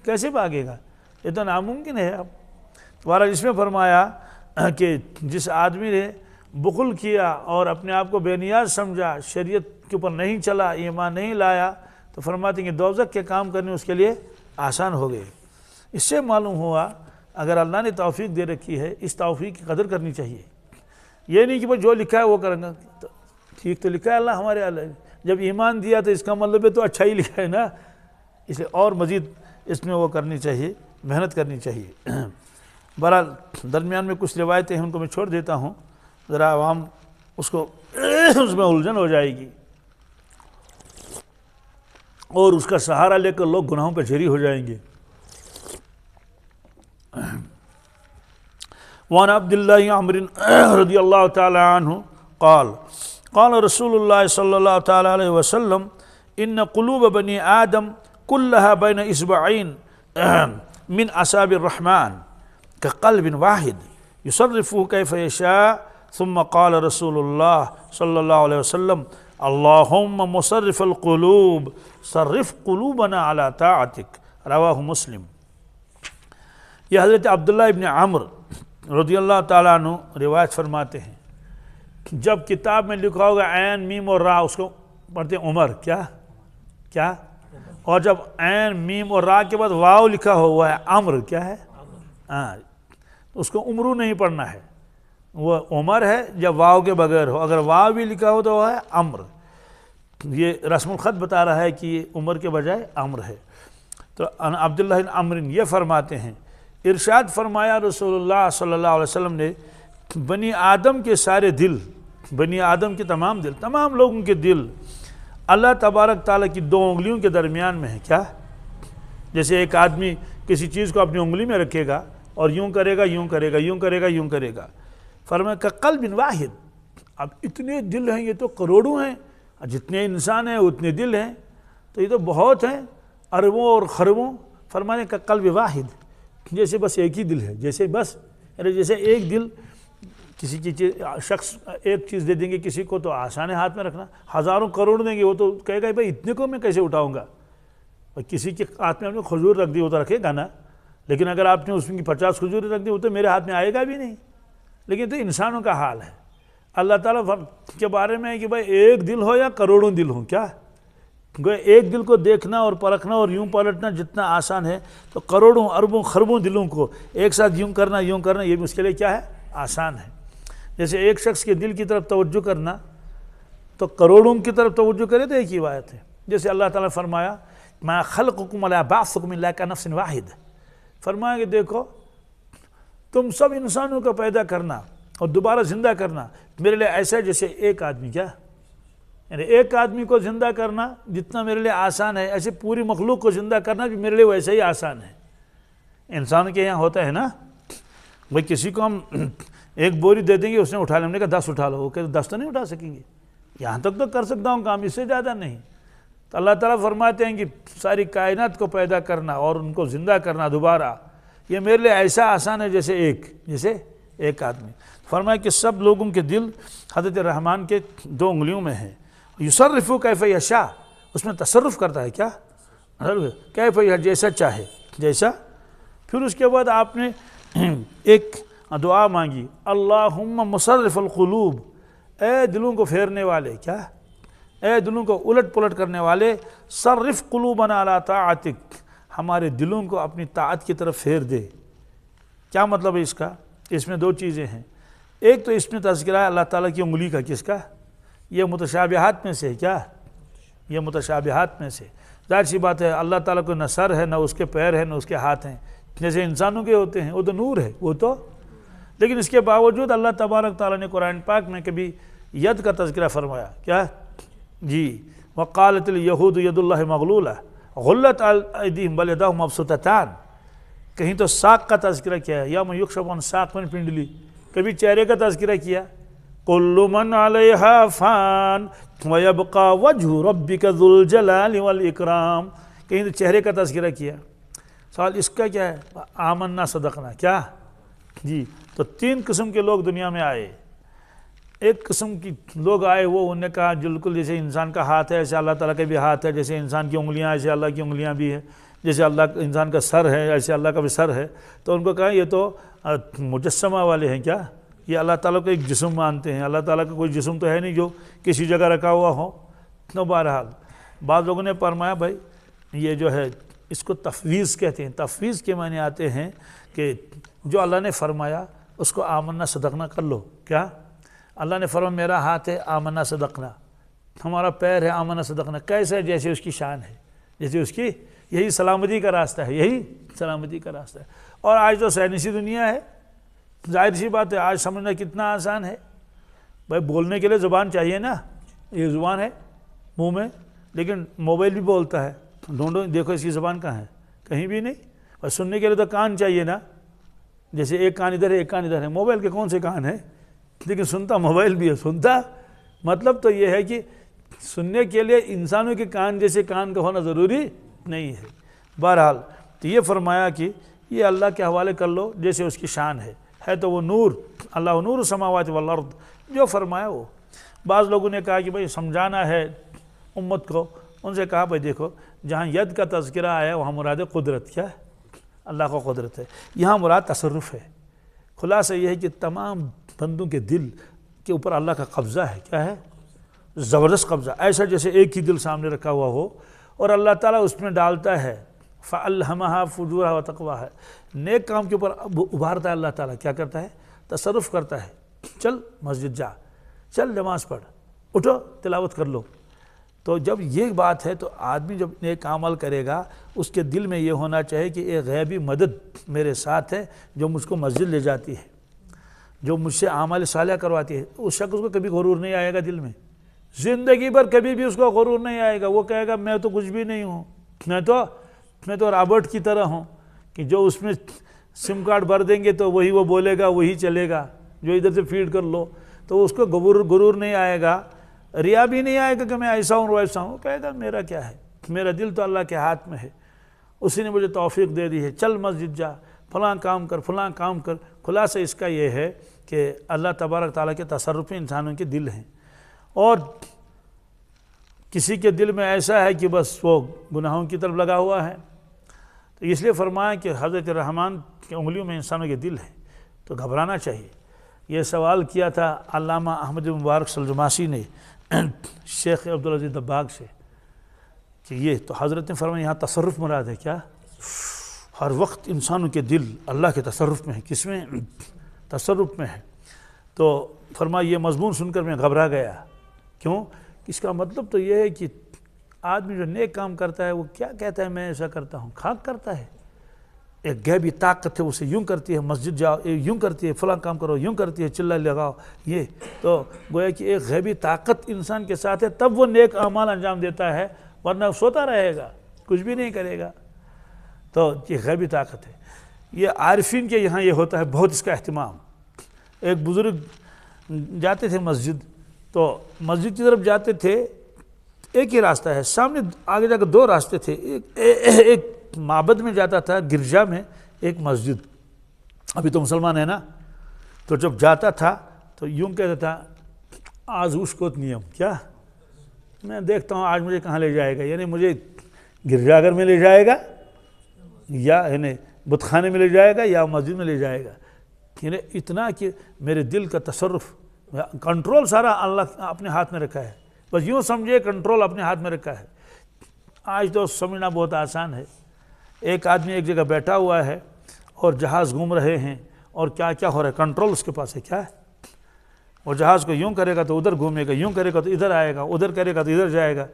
کیسے بھاگے گا؟ یہ تو ناممکن ہے. اب تمہارا اس میں فرمایا کہ جس آدمی نے بخل کیا اور اپنے آپ کو بے نیاز سمجھا، شریعت کے اوپر نہیں چلا، ایمان نہیں لایا، تو فرماتے ہیں کہ دوزخ کے کام کرنے اس کے لیے آسان ہو گئے. اس سے معلوم ہوا اگر اللہ نے توفیق دے رکھی ہے، اس توفیق کی قدر کرنی چاہیے. یہ نہیں کہ بھئی جو لکھا ہے وہ کریں گا. ٹھیک تو لکھا ہے اللہ ہمارے اللہ، جب ایمان دیا تو اس کا مطلب ہے تو اچھا ہی لکھا ہے نا. اس لیے اور مزید اس میں وہ کرنی چاہیے، محنت کرنی چاہیے. بہرحال درمیان میں کچھ روایتیں ہیں، ان کو میں چھوڑ دیتا ہوں، ذرا عوام اس کو اس میں الجھن ہو جائے گی اور اس کا سہارا لے کر لوگ گناہوں پہ جری ہو جائیں گے. وعن عبد الله عمرو رضی اللہ تعالی عنہ قال قال رسول اللہ صلی اللہ تعالی علیہ وسلم ان قلوب بنی آدم كلها بين اصبعين من اصابع الرحمن كقلب واحد يصرفه كيف يشاء. ثم قال رسول اللہ صلی اللہ علیہ وسلم اللهم مصرف القلوب صرف قلوبنا على طاعتك. رواہ مسلم. یہ حضرت عبداللہ ابن عمرو رضی اللہ تعالیٰ عنہ روایت فرماتے ہیں، جب کتاب میں لکھا ہوگا عین میم اور را، اس کو پڑھتے ہیں عمر، کیا اور جب عین میم اور را کے بعد واو لکھا ہوا ہے عمر، کیا ہے؟ اس کو عمرو نہیں پڑھنا ہے، وہ عمر ہے جب واو کے بغیر ہو. اگر واو بھی لکھا ہو تو وہ ہے عمر. یہ رسم الخط بتا رہا ہے کہ یہ عمر کے بجائے عمر ہے. تو عبداللہ بن عمرو یہ فرماتے ہیں، ارشاد فرمایا رسول اللہ صلی اللہ علیہ وسلم نے، بنی آدم کے سارے دل، بنی آدم کے تمام دل، تمام لوگوں کے دل اللہ تبارک تعالیٰ کی دو انگلیوں کے درمیان میں ہے. کیا؟ جیسے ایک آدمی کسی چیز کو اپنی انگلی میں رکھے گا اور یوں کرے گا، یوں کرے گا، یوں کرے گا، یوں کرے گا. فرمایا کہ قلب واحد. اب اتنے دل ہیں، یہ تو کروڑوں ہیں، جتنے انسان ہیں اتنے دل ہیں، تو یہ تو بہت ہیں، اربوں اور خربوں. فرمانے کا قلب واحد، جیسے بس ایک ہی دل ہے، جیسے ایک دل کسی کی چیز، شخص ایک چیز دے دیں گے کسی کو تو آسان ہے ہاتھ میں رکھنا، ہزاروں کروڑ دیں گے وہ تو کہے گا بھائی اتنے کو میں کیسے اٹھاؤں گا. کسی کے ہاتھ میں آپ نے کھجور رکھ دی وہ تو رکھے گا نا، لیکن اگر آپ نے اس کی 50 کھجوریں رکھ دی وہ تو میرے ہاتھ میں آئے گا بھی نہیں. لیکن تو انسانوں کا حال ہے. اللہ تعالیٰ کے بارے میں ہے کہ بھائی ایک دل ہو یا کروڑوں دل ہوں، کیا ایک دل کو دیکھنا اور پرکھنا اور یوں پلٹنا جتنا آسان ہے، تو کروڑوں اربوں خربوں دلوں کو ایک ساتھ یوں کرنا یہ بھی اس کے لیے کیا ہے؟ آسان ہے. جیسے ایک شخص کے دل کی طرف توجہ کرنا تو کروڑوں کی طرف توجہ کرے تو ایک ہی بات ہے. جیسے اللہ تعالیٰ نے فرمایا ما خلقکم ولا بعثکم الا کنفس واحد. فرمایا کہ دیکھو تم سب انسانوں کو پیدا کرنا اور دوبارہ زندہ کرنا میرے لیے ایسا ہے جیسے ایک آدمی، کیا یعنی ایک آدمی کو زندہ کرنا جتنا میرے لیے آسان ہے، ایسے پوری مخلوق کو زندہ کرنا بھی میرے لیے ویسے ہی آسان ہے. انسان کے یہاں ہوتا ہے نا، بھائی کسی کو ہم ایک بوری دے دیں گے اس نے اٹھا لیں، ہم نے کہا 10 اٹھا لو، وہ کہتے 10 تو نہیں اٹھا سکیں گے، یہاں تک تو کر سکتا ہوں کام، اس سے زیادہ نہیں. تو اللہ تعالیٰ فرماتے ہیں کہ ساری کائنات کو پیدا کرنا اور ان کو زندہ کرنا دوبارہ، یہ میرے لیے ایسا آسان ہے جیسے ایک آدمی. فرمایا کہ سب لوگوں کے دل حضرت رحمان کے 2 انگلیوں میں ہیں. یصرفو کیف یشاء، اس میں تصرف کرتا ہے، کیا کیف یشاء، جیسا چاہے جیسا. پھر اس کے بعد آپ نے ایک دعا مانگی، اللہم مصرف القلوب، اے دلوں کو پھیرنے والے، کیا اے دلوں کو الٹ پلٹ کرنے والے، صرف قلوبنا علی طاعتک، ہمارے دلوں کو اپنی طاعت کی طرف پھیر دے. کیا مطلب ہے اس کا؟ اس میں 2 چیزیں ہیں. ایک تو اس میں تذکرہ ہے اللہ تعالیٰ کی انگلی کا، کس کا؟ یہ متشابہات میں سے ہے. کیا یہ متشابہات میں سے؟ ظاہر سی بات ہے اللہ تعالیٰ کو نہ سر ہے، نہ اس کے پیر ہے، نہ اس کے ہاتھ ہیں جیسے انسانوں کے ہوتے ہیں، وہ تو نور ہے وہ تو. لیکن اس کے باوجود اللہ تبارک تعالیٰ نے قرآن پاک میں کبھی ید کا تذکرہ فرمایا کیا جی وقالت الیہود ید اللہ مغلولہ غلت ایدیہم بل یداہ مبسوطتان، کہیں تو ساق کا تذکرہ کیا ہے یوم یکشف عن ساق من پنڈلی، کبھی چہرے کا تذکرہ کیا کل من علیہا فان ویبقى وجہ ربک ذو الجلال والاکرام، کہیں تو چہرے کا تذکرہ کیا۔ سوال اس کا کیا ہے آمنا صدقنا کیا جی، تو تین قسم کے لوگ دنیا میں آئے۔ ایک قسم کی لوگ آئے وہ انہوں نے کہا بالکل جیسے انسان کا ہاتھ ہے ایسے اللہ تعالیٰ کا بھی ہاتھ ہے، جیسے انسان کی انگلیاں ایسے اللہ کی انگلیاں بھی ہیں، جیسے اللہ انسان کا سر ہے ایسے اللہ کا بھی سر ہے۔ تو ان کو کہا یہ تو مجسمہ والے ہیں، کیا یہ اللہ تعالیٰ کو ایک جسم مانتے ہیں، اللہ تعالیٰ کا کوئی جسم تو ہے نہیں جو کسی جگہ رکھا ہوا ہو۔ تو بہرحال بعض لوگوں نے فرمایا بھائی یہ جو ہے اس کو تفویض کہتے ہیں۔ تفویض کے معنی آتے ہیں کہ جو اللہ نے فرمایا اس کو آمنا صدقنا کر لو۔ کیا اللہ نے فرمایا میرا ہاتھ ہے آمنا صدقنا، ہمارا پیر ہے آمنا صدقنا، کیسے جیسے اس کی شان ہے، جیسے اس کی، یہی سلامتی کا راستہ ہے، یہی سلامتی کا راستہ ہے۔ اور آج تو سائنسی دنیا ہے، ظاہر سی بات ہے آج سمجھنا کتنا آسان ہے۔ بھائی بولنے کے لیے زبان چاہیے نا، یہ زبان ہے منہ میں، لیکن موبائل بھی بولتا ہے، ڈھونڈو دیکھو اس کی زبان کہاں ہے، کہیں بھی نہیں۔ اور سننے کے لیے تو کان چاہیے نا، جیسے ایک کان ادھر ہے ایک کان ادھر ہے، موبائل کے کون سے کان ہے، لیکن سنتا موبائل بھی ہے، سنتا مطلب تو یہ ہے کہ سننے کے لیے انسانوں کے کان جیسے کان کا ہونا ضروری نہیں ہے۔ بہرحال تو یہ فرمایا کہ یہ اللہ کے حوالے کر لو جیسے اس کی شان ہے تو وہ نور، اللہ نور السماوات والارض، جو فرمایا وہ۔ بعض لوگوں نے کہا کہ بھائی سمجھانا ہے امت کو، ان سے کہا بھائی دیکھو جہاں ید کا تذکرہ آیا وہاں مراد قدرت، کیا ہے اللہ کا قدرت ہے، یہاں مراد تصرف ہے۔ خلاصہ یہ ہے کہ تمام بندوں کے دل کے اوپر اللہ کا قبضہ ہے، کیا ہے زبردست قبضہ، ایسا جیسے ایک ہی دل سامنے رکھا ہوا ہو اور اللہ تعالیٰ اس میں ڈالتا ہے فَأَلْهَمَهَا فُجُورَهَا وَتَقْوَاهَا، نیک کام کے اوپر ابھارتا ہے اللہ تعالیٰ، کیا کرتا ہے تصرف کرتا ہے، چل مسجد جا، چل نماز پڑھ، اٹھو تلاوت کر لو۔ تو جب یہ بات ہے تو آدمی جب نیک عمل کرے گا اس کے دل میں یہ ہونا چاہیے کہ ایک غیبی مدد میرے ساتھ ہے جو مجھ کو مسجد لے جاتی ہے، جو مجھ سے اعمال صالحہ کرواتی ہے۔ اس شخص کو کبھی غرور نہیں آئے گا دل میں، زندگی بھر کبھی بھی اس کو غرور نہیں آئے گا، وہ کہے گا میں تو کچھ بھی نہیں ہوں، میں تو رابرٹ کی طرح ہوں کہ جو اس میں سم کارڈ بھر دیں گے تو وہی وہ بولے گا وہی چلے گا، جو ادھر سے فیڈ کر لو، تو اس کو غرور نہیں آئے گا، ریا بھی نہیں آئے گا کہ میں ایسا ہوں ویسا ہوں، کہے گا میرا کیا ہے، میرا دل تو اللہ کے ہاتھ میں ہے، اسی نے مجھے توفیق دے دی ہے، چل مسجد جا، فلاں کام کر فلاں کام کر۔ خلاصہ اس کا یہ ہے کہ اللہ تبارک تعالیٰ کے تصرف میں انسانوں کے دل ہیں، اور کسی کے دل میں ایسا ہے کہ بس وہ گناہوں کی طرف لگا ہوا ہے، تو اس لیے فرمایا کہ حضرت رحمان کی انگلیوں میں انسانوں کے دل ہیں، تو گھبرانا چاہیے۔ یہ سوال کیا تھا علامہ احمد مبارک سلجماسی نے شیخ عبدالعزیز دباغ سے کہ یہ تو حضرت نے فرمایا یہاں تصرف مراد ہے، کیا ہر وقت انسانوں کے دل اللہ کے تصرف میں ہے، کس میں تصرف میں ہے۔ تو فرمایا یہ مضمون سن کر میں گھبرا گیا، کیوں؟ اس کا مطلب تو یہ ہے کہ آدمی جو نیک کام کرتا ہے وہ کیا کہتا ہے میں ایسا کرتا ہوں، خاک کرتا ہے، ایک غیبی طاقت ہے اسے یوں کرتی ہے مسجد جاؤ، یوں کرتی ہے فلاں کام کرو، یوں کرتی ہے چلہ لگاؤ، یہ تو گویا کہ ایک غیبی طاقت انسان کے ساتھ ہے تب وہ نیک اعمال انجام دیتا ہے، ورنہ سوتا رہے گا کچھ بھی نہیں کرے گا۔ تو یہ غیبی طاقت ہے، یہ عارفین کے یہاں یہ ہوتا ہے بہت اس کا اہتمام۔ ایک بزرگ جاتے تھے مسجد، تو مسجد کی طرف جاتے تھے، ایک ہی راستہ ہے، سامنے آگے جا کر دو راستے تھے، ایک معبد میں جاتا تھا گرجا میں، ایک مسجد، ابھی تو مسلمان ہے نا، تو جب جاتا تھا تو یوں کہتا تھا آج اس کو نیم، کیا میں دیکھتا ہوں آج مجھے کہاں لے جائے گا، یعنی مجھے گرجا گھر میں لے جائے گا یا یعنی بت خانے میں لے جائے گا یا مسجد میں لے جائے گا، یعنی اتنا کہ میرے دل کا تصرف کنٹرول سارا اللہ اپنے ہاتھ میں رکھا ہے، بس یوں سمجھے کنٹرول اپنے ہاتھ میں رکھا ہے۔ آج تو سمجھنا بہت آسان ہے، ایک آدمی ایک جگہ بیٹھا ہوا ہے اور جہاز گھوم رہے ہیں اور کیا کیا ہو رہا ہے، کنٹرول اس کے پاس ہے، کیا ہے، اور جہاز کو یوں کرے گا تو ادھر گھومے گا، یوں کرے گا تو ادھر آئے گا، ادھر کرے گا تو ادھر جائے گا،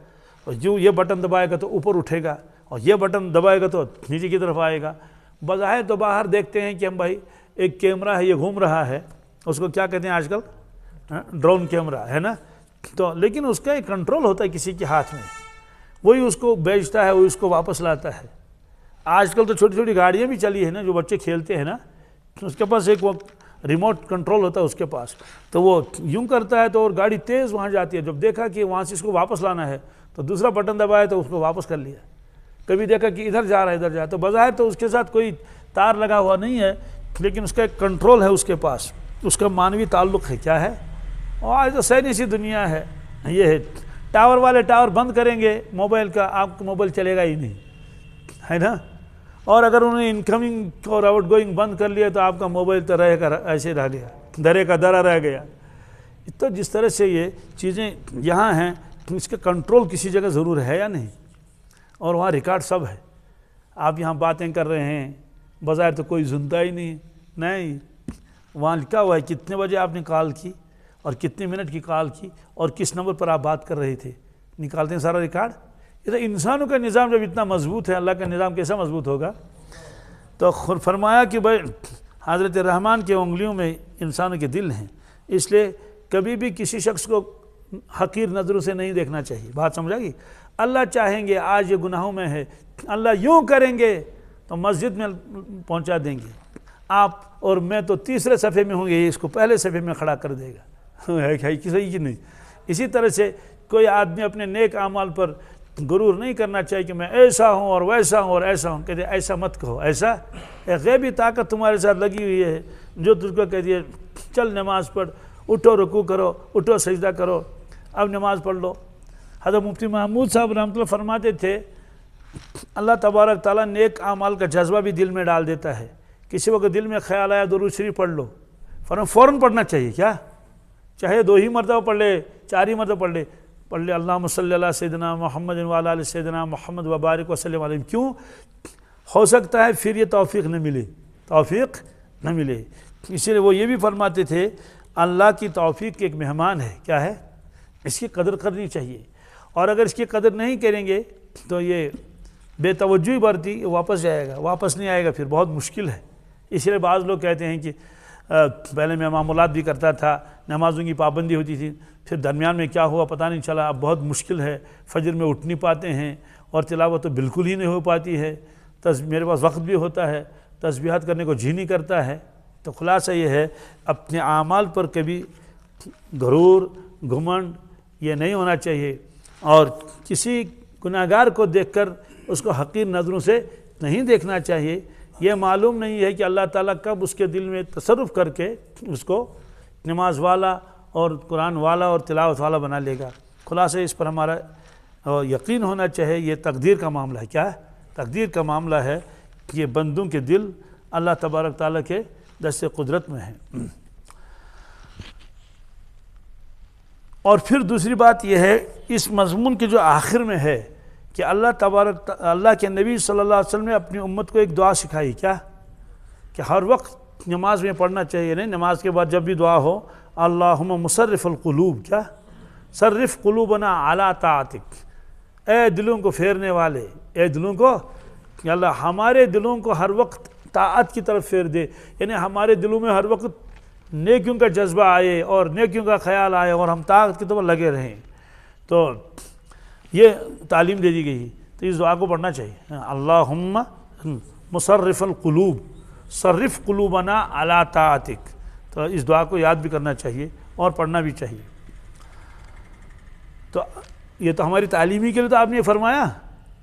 اور یوں یہ بٹن دبائے گا تو اوپر اٹھے گا، اور یہ بٹن دبائے گا تو نیچے کی طرف آئے گا۔ بظاہر تو باہر دیکھتے ہیں کہ ہم بھائی ایک کیمرہ ہے یہ گھوم رہا ہے، اس کو کیا کہتے ہیں آج کل ڈرون کیمرہ ہے نا، تو لیکن اس کا ایک کنٹرول ہوتا ہے کسی کے ہاتھ میں، وہی اس کو بیچتا ہے، وہی اس کو واپس لاتا ہے۔ آج کل تو چھوٹی چھوٹی گاڑیاں بھی چلی ہیں نا، جو بچے کھیلتے ہیں نا، اس کے پاس ایک ریموٹ کنٹرول ہوتا ہے اس کے پاس، تو وہ یوں کرتا ہے تو اور گاڑی تیز وہاں جاتی ہے، جب دیکھا کہ وہاں سے اس کو واپس لانا ہے تو دوسرا بٹن دبایا تو اس کو واپس کر لیا، کبھی دیکھا کہ ادھر جا رہا ہے ادھر جا رہا ہے، تو بظاہر تو اس کے ساتھ کوئی تار لگا ہوا نہیں ہے، لیکن اس کا ایک کنٹرول ہے اس کے پاس، اس کا مانوی تعلق ہے، کیا ہے؟ اور آج تو سینسی سی دنیا ہے، یہ ہے ٹاور والے ٹاور بند کریں گے موبائل کا، آپ کا موبائل چلے گا ہی نہیں، ہے نا؟ اور اگر انہوں نے انکمنگ اور آؤٹ گوئنگ بند کر لیا تو آپ کا موبائل تو رہے گا ایسے رہ گیا، درے کا درا رہ گیا۔ تو جس طرح سے یہ چیزیں یہاں ہیں، اس کا کنٹرول کسی جگہ ضرور ہے یا نہیں، اور وہاں ریکارڈ سب ہے۔ آپ یہاں باتیں کر رہے ہیں، بظاہر تو کوئی سنتا ہی نہیں، وہاں لکھا ہوا ہے کتنے بجے آپ نے کال کی اور کتنے منٹ کی کال کی اور کس نمبر پر آپ بات کر رہے تھے، نکالتے ہیں سارا ریکارڈ۔ یہ تو انسانوں کا نظام جب اتنا مضبوط ہے، اللہ کا نظام کیسا مضبوط ہوگا؟ تو فرمایا کہ بھائی حضرت رحمان کے انگلیوں میں انسانوں کے دل ہیں، اس لیے کبھی بھی کسی شخص کو حقیر نظروں سے نہیں دیکھنا چاہیے۔ بات سمجھا گی؟ اللہ چاہیں گے آج یہ گناہوں میں ہے، اللہ یوں کریں گے تو مسجد میں پہنچا دیں گے، آپ اور میں تو تیسرے صفحے میں ہوں گے، اس کو پہلے صفحے میں کھڑا کر دے گا، ہے صحیح کہ نہیں؟ اسی طرح سے کوئی آدمی اپنے نیک اعمال پر غرور نہیں کرنا چاہیے کہ میں ایسا ہوں اور ویسا ہوں اور ایسا ہوں، کہتے ایسا مت کہو، ایسا ایک غیبی طاقت تمہارے ساتھ لگی ہوئی ہے جو تجھ کو کہتی ہے چل نماز پڑھ، اٹھو رکوع کرو، اٹھو سجدہ کرو، اب نماز پڑھ لو۔ حضرت مفتی محمود صاحب رحمۃ اللہ فرماتے تھے اللہ تبارک تعالیٰ نیک اعمال کا جذبہ بھی دل میں ڈال دیتا ہے، کسی وقت دل میں خیال آیا درود شریف پڑھ لو، فوراً پڑھنا چاہیے، کیا چاہے 2 ہی مرتبہ پڑھ لے، 4 ہی مرتبہ پڑھ لے اللہم صلی علی سیدنا محمد وعلی آل سیدنا محمد وبارک وسلم علیہ۔ کیوں؟ ہو سکتا ہے پھر یہ توفیق نہ ملے، اسی لیے وہ یہ بھی فرماتے تھے اللہ کی توفیق کے ایک مہمان ہے، کیا ہے؟ اس کی قدر کرنی چاہیے، اور اگر اس کی قدر نہیں کریں گے تو یہ بے توجہی برتی واپس جائے گا، واپس نہیں آئے گا، پھر بہت مشکل ہے۔ اس لیے بعض لوگ کہتے ہیں کہ پہلے میں معمولات بھی کرتا تھا، نمازوں کی پابندی ہوتی تھی، پھر درمیان میں کیا ہوا پتہ نہیں چلا، اب بہت مشکل ہے، فجر میں اٹھ نہیں پاتے ہیں اور تلاوت تو بالکل ہی نہیں ہو پاتی ہے، میرے پاس وقت بھی ہوتا ہے، تسبیحات کرنے کو جی نہیں کرتا ہے۔ تو خلاصہ یہ ہے اپنے اعمال پر کبھی غرور گھمنڈ یہ نہیں ہونا چاہیے، اور کسی گناہگار کو دیکھ کر اس کو حقیر نظروں سے نہیں دیکھنا چاہیے۔ یہ معلوم نہیں ہے کہ اللہ تعالیٰ کب اس کے دل میں تصرف کر کے اس کو نماز والا اور قرآن والا اور تلاوت والا بنا لے گا۔ خلاصہ اس پر ہمارا یقین ہونا چاہیے، یہ تقدیر کا معاملہ ہے، کیا ہے؟ تقدیر کا معاملہ ہے کہ یہ بندوں کے دل اللہ تبارک تعالیٰ کے دست قدرت میں ہیں۔ اور پھر دوسری بات یہ ہے اس مضمون کے جو آخر میں ہے کہ اللہ کے نبی صلی اللہ علیہ وسلم نے اپنی امت کو ایک دعا سکھائی، کیا کہ ہر وقت نماز میں پڑھنا چاہیے، نہیں نماز کے بعد جب بھی دعا ہو اللہم مصرف القلوب، کیا صرف قلوبنا علی طاعتک، اے دلوں کو پھیرنے والے، اے دلوں کو کہ اللہ ہمارے دلوں کو ہر وقت طاعت کی طرف پھیر دے، یعنی ہمارے دلوں میں ہر وقت نیکیوں کا جذبہ آئے اور نیکیوں کا خیال آئے اور ہم طاعت کی طرف لگے رہیں۔ تو یہ تعلیم دے دی گئی، تو اس دعا کو پڑھنا چاہیے، اللہم مصرف القلوب صرف قلوبنا علی طاعتک۔ تو اس دعا کو یاد بھی کرنا چاہیے اور پڑھنا بھی چاہیے۔ تو یہ تو ہماری تعلیمی کے لیے تو آپ نے فرمایا،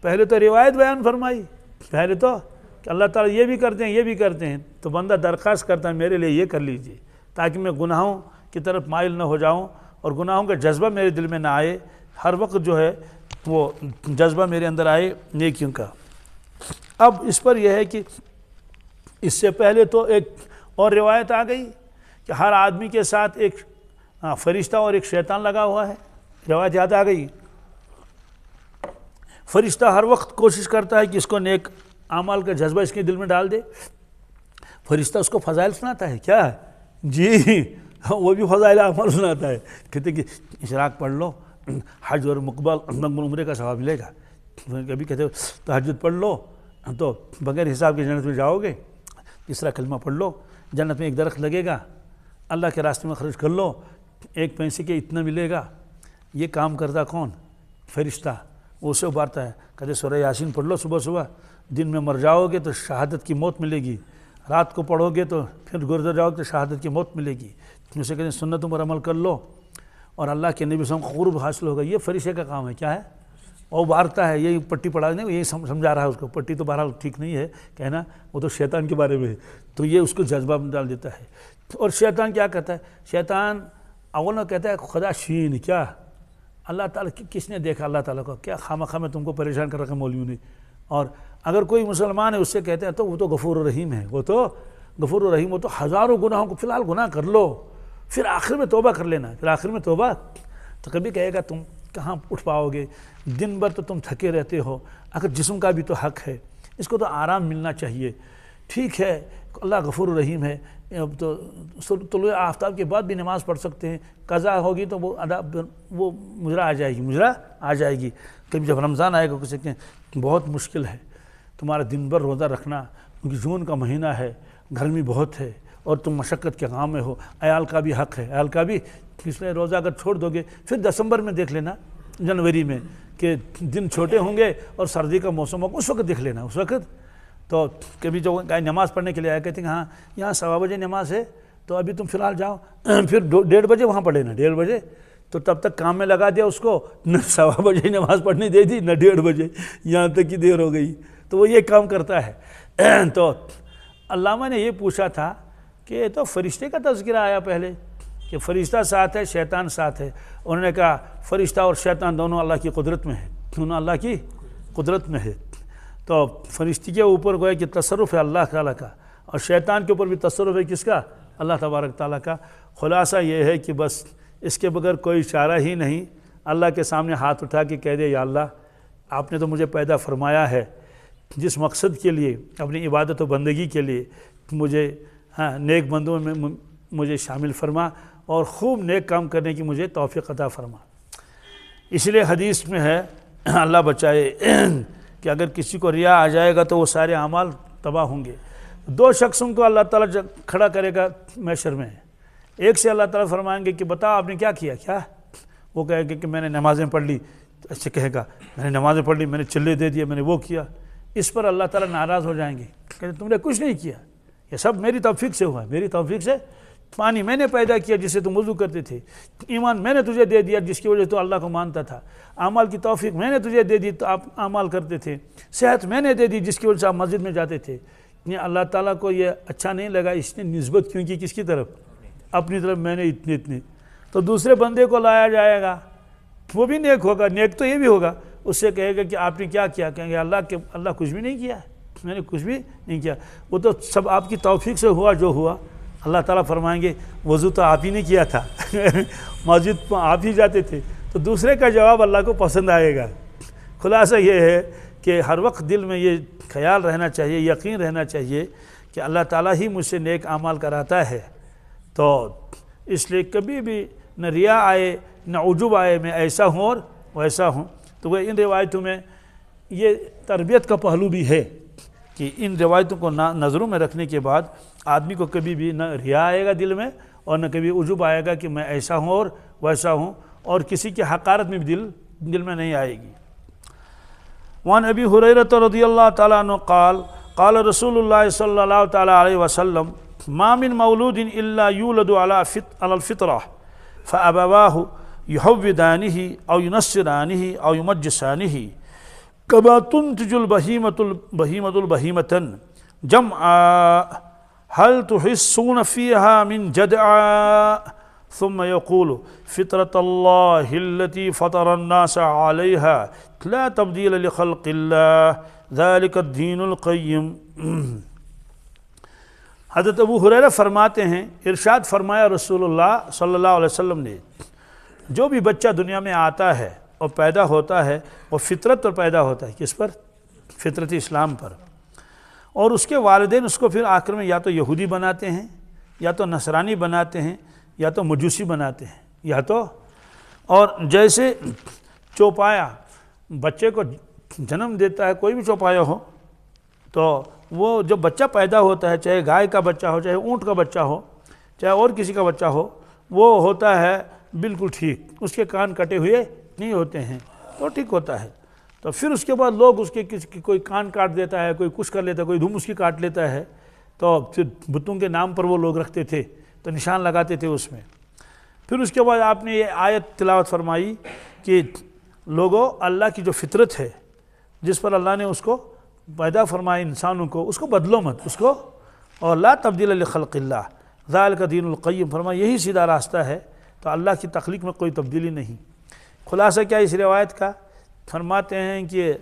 پہلے تو روایت بیان فرمائی، پہلے تو کہ اللہ تعالیٰ یہ بھی کرتے ہیں یہ بھی کرتے ہیں، تو بندہ درخواست کرتا ہے میرے لیے یہ کر لیجئے تاکہ میں گناہوں کی طرف مائل نہ ہو جاؤں اور گناہوں کا جذبہ میرے دل میں نہ آئے، ہر وقت جو ہے وہ جذبہ میرے اندر آئے نیکیوں کا۔ اب اس پر یہ ہے کہ اس سے پہلے تو ایک اور روایت آ گئی کہ ہر آدمی کے ساتھ ایک فرشتہ اور ایک شیطان لگا ہوا ہے، روایت یاد آ گئی۔ فرشتہ ہر وقت کوشش کرتا ہے کہ اس کو نیک اعمال کا جذبہ اس کے دل میں ڈال دے، فرشتہ اس کو فضائل سناتا ہے، کیا جی وہ بھی فضائل اعمال سناتا ہے، کہتے کہ اشراق پڑھ لو حج اور مقبل عمرے کا ثواب ملے گا، کبھی کہتے تہجد پڑھ لو تو بغیر حساب کے جنت میں جاؤ گے، تیسرا کلمہ پڑھ لو جنت میں ایک درخت لگے گا، اللہ کے راستے میں خرچ کر لو ایک پیسے کے اتنا ملے گا، یہ کام کرتا کون؟ فرشتہ، وہ اسے ابھارتا ہے، کہتے سورہ یاسین پڑھ لو صبح صبح، دن میں مر جاؤ گے تو شہادت کی موت ملے گی، رات کو پڑھو گے تو پھر گزر جاؤ گے تو شہادت کی موت ملے گی، اسے کہتے ہیں سنتوں پر عمل کر لو اور اللہ کے نبی صلی اللہ علیہ وسلم کو قرب حاصل ہوگا۔ یہ فرشتے کا کام ہے، کیا ہے؟ وہ ابھارتا ہے، یہی پٹی پڑھا نہیں، یہی سمجھا رہا ہے اس کو، پٹی تو بہرحال ٹھیک نہیں ہے کہنا، وہ تو شیطان کے بارے میں ہے، تو یہ اس کو جذبہ میں ڈال دیتا ہے۔ اور شیطان کیا کہتا ہے؟ شیطان اول کہتا ہے خدا شین، کیا اللہ تعالیٰ کس نے دیکھا اللہ تعالیٰ کو؟ کیا خامخواہ میں تم کو پریشان کر رکھا مولویوں نے؟ اور اگر کوئی مسلمان ہے اس سے کہتے ہیں تو وہ تو غفور الرحیم ہے، وہ تو غفور الرحیم، وہ تو ہزاروں گناہوں کو فی الحال گناہ کر لو، پھر آخر میں توبہ کر لینا، پھر آخر میں توبہ، تو کبھی کہے گا تم کہاں اٹھ پاؤ گے، دن بھر تو تم تھکے رہتے ہو، اگر جسم کا بھی تو حق ہے، اس کو تو آرام ملنا چاہیے، ٹھیک ہے اللہ غفور الرحیم ہے، تو طلوع آفتاب کے بعد بھی نماز پڑھ سکتے ہیں، قضا ہوگی تو وہ مجرا آ جائے گی، کبھی جب رمضان آئے گا کسی کہ بہت مشکل ہے تمہارا دن بھر روزہ رکھنا، کیونکہ جون کا مہینہ ہے، گرمی بہت ہے اور تم مشقت کے کام میں ہو، عیال کا بھی حق ہے، عیال کا بھی، اس لیے روزہ اگر چھوڑ دو گے پھر دسمبر میں دیکھ لینا، جنوری میں کہ دن چھوٹے ہوں گے اور سردی کا موسم ہوگا، اس وقت دیکھ لینا، اس وقت تو کبھی جو نماز پڑھنے کے لیے آیا کہتے ہیں ہاں یہاں 1:15 بجے نماز ہے تو ابھی تم فی الحال جاؤ، پھر 1:30 بجے وہاں پڑھ لینا، 1:30 بجے، تو تب تک کام میں لگا دیا اس کو، نہ 1:15 بجے نماز پڑھنے دے دی، نہ 1:30 بجے، یہاں تک کی دیر ہو گئی، تو وہ یہ کام کرتا ہے۔ تو علامہ نے یہ پوچھا تھا کہ یہ تو فرشتے کا تذکرہ آیا پہلے کہ فرشتہ ساتھ ہے، شیطان ساتھ ہے، انہوں نے کہا فرشتہ اور شیطان دونوں اللہ کی قدرت میں ہے، دونوں اللہ کی قدرت میں ہے، تو فرشتے کے اوپر گویا کہ تصرف ہے اللہ تعالیٰ کا، اور شیطان کے اوپر بھی تصرف ہے کس کا؟ اللہ تبارک تعالیٰ کا۔ خلاصہ یہ ہے کہ بس اس کے بغیر کوئی چارہ ہی نہیں، اللہ کے سامنے ہاتھ اٹھا کے کہہ دے یا اللہ آپ نے تو مجھے پیدا فرمایا ہے جس مقصد کے لیے، اپنی عبادت و بندگی کے لیے، مجھے نیک بندوں میں مجھے شامل فرما اور خوب نیک کام کرنے کی مجھے توفیق عطا فرما۔ اس لیے حدیث میں ہے، اللہ بچائے، کہ اگر کسی کو ریا آ جائے گا تو وہ سارے اعمال تباہ ہوں گے۔ 2 شخصوں کو اللہ تعالیٰ کھڑا کرے گا محشر میں، ایک سے اللہ تعالیٰ فرمائیں گے کہ بتا آپ نے کیا کیا، کیا؟ وہ کہے گا کہ میں نے نمازیں پڑھ لی، ایسے کہے گا میں نے نمازیں پڑھ لی، میں نے چلے دے دیے، میں نے وہ کیا، اس پر اللہ تعالیٰ ناراض ہو جائیں گے، کہتے تم نے کچھ نہیں کیا، یہ سب میری توفیق سے ہوا ہے، میری توفیق سے، پانی میں نے پیدا کیا جس سے تم وضو کرتے تھے، ایمان میں نے تجھے دے دیا جس کی وجہ سے تو اللہ کو مانتا تھا، اعمال کی توفیق میں نے تجھے دے دی تو آپ اعمال کرتے تھے، صحت میں نے دے دی جس کی وجہ سے آپ مسجد میں جاتے تھے۔ یہ اللہ تعالیٰ کو یہ اچھا نہیں لگا، اس نے نسبت کیوں کی کس کی طرف؟ اپنی طرف، میں نے اتنے، تو دوسرے بندے کو لایا جائے گا، وہ بھی نیک ہوگا، نیک تو یہ بھی ہوگا، اس سے کہے گا کہ آپ نے کیا کیا، کہیں گے اللہ کچھ بھی نہیں کیا، میں نے کچھ بھی نہیں کیا، وہ تو سب آپ کی توفیق سے ہوا جو ہوا۔ اللہ تعالیٰ فرمائیں گے وضو تو آپ ہی نے کیا تھا، مسجد آپ ہی جاتے تھے، تو دوسرے کا جواب اللہ کو پسند آئے گا۔ خلاصہ یہ ہے کہ ہر وقت دل میں یہ خیال رہنا چاہیے، یقین رہنا چاہیے کہ اللہ تعالیٰ ہی مجھ سے نیک اعمال کراتا ہے، تو اس لیے کبھی بھی نہ ریا آئے نہ عجب آئے میں ایسا ہوں اور ویسا ہوں۔ تو وہ ان روایتوں میں یہ تربیت کا پہلو بھی ہے کہ ان روایتوں کو نظروں میں رکھنے کے بعد آدمی کو کبھی بھی نہ ریا آئے گا دل میں اور نہ کبھی عجب آئے گا کہ میں ایسا ہوں اور ویسا ہوں، اور کسی کی حقارت میں بھی دل میں نہیں آئے گی۔ وعن ابی ہریرہ رضی اللہ تعالیٰ عنہ قال قال رسول اللہ صلی اللہ تعالیٰ علیہ وسلم ما من مولود الا یولد علی الفطرہ فابواہ یحودانہ او ینصرانہ او یمجسانہ کما تنتج البہیمۃ البہیمۃ جمعا هل تحسون فيها من جدعا ثم يقول فطرة الله التي فطر الناس عليها لا تبديل لخلق الله ذلك الدين القيم۔ حضرت ابو ہریرہ فرماتے ہیں، ارشاد فرمایا رسول اللہ صلی اللہ علیہ وسلم نے، جو بھی بچہ دنیا میں آتا ہے اور پیدا ہوتا ہے وہ فطرت پر پیدا ہوتا ہے، کس پر؟ فطرت اسلام پر، اور اس کے والدین اس کو پھر آخر میں یا تو یہودی بناتے ہیں یا تو نصرانی بناتے ہیں یا تو مجوسی بناتے ہیں، یا تو، اور جیسے چوپایا بچے کو جنم دیتا ہے، کوئی بھی چوپایا ہو، تو وہ جب بچہ پیدا ہوتا ہے، چاہے گائے کا بچہ ہو، چاہے اونٹ کا بچہ ہو، چاہے اور کسی کا بچہ ہو، وہ ہوتا ہے بالکل ٹھیک، اس کے کان کٹے ہوئے نہیں ہوتے ہیں تو ٹھیک ہوتا ہے۔ تو پھر اس کے بعد لوگ اس کے کوئی کان کاٹ دیتا ہے، کوئی کچھ کر لیتا ہے، کوئی دھم اس کی کاٹ لیتا ہے، تو پھر بتوں کے نام پر وہ لوگ رکھتے تھے تو نشان لگاتے تھے اس میں۔ پھر اس کے بعد آپ نے یہ آیت تلاوت فرمائی کہ لوگوں، اللہ کی جو فطرت ہے جس پر اللہ نے اس کو پیدا فرمایا انسانوں کو، اس کو بدلو مت، اس کو، اور لا تبدیل لخلق اللہ ذالک دین القیم، فرمایا یہی سیدھا راستہ ہے۔ تو اللہ کی تخلیق میں کوئی تبدیلی نہیں۔ خلاصہ کیا اس روایت کا؟ فرماتے ہیں کہ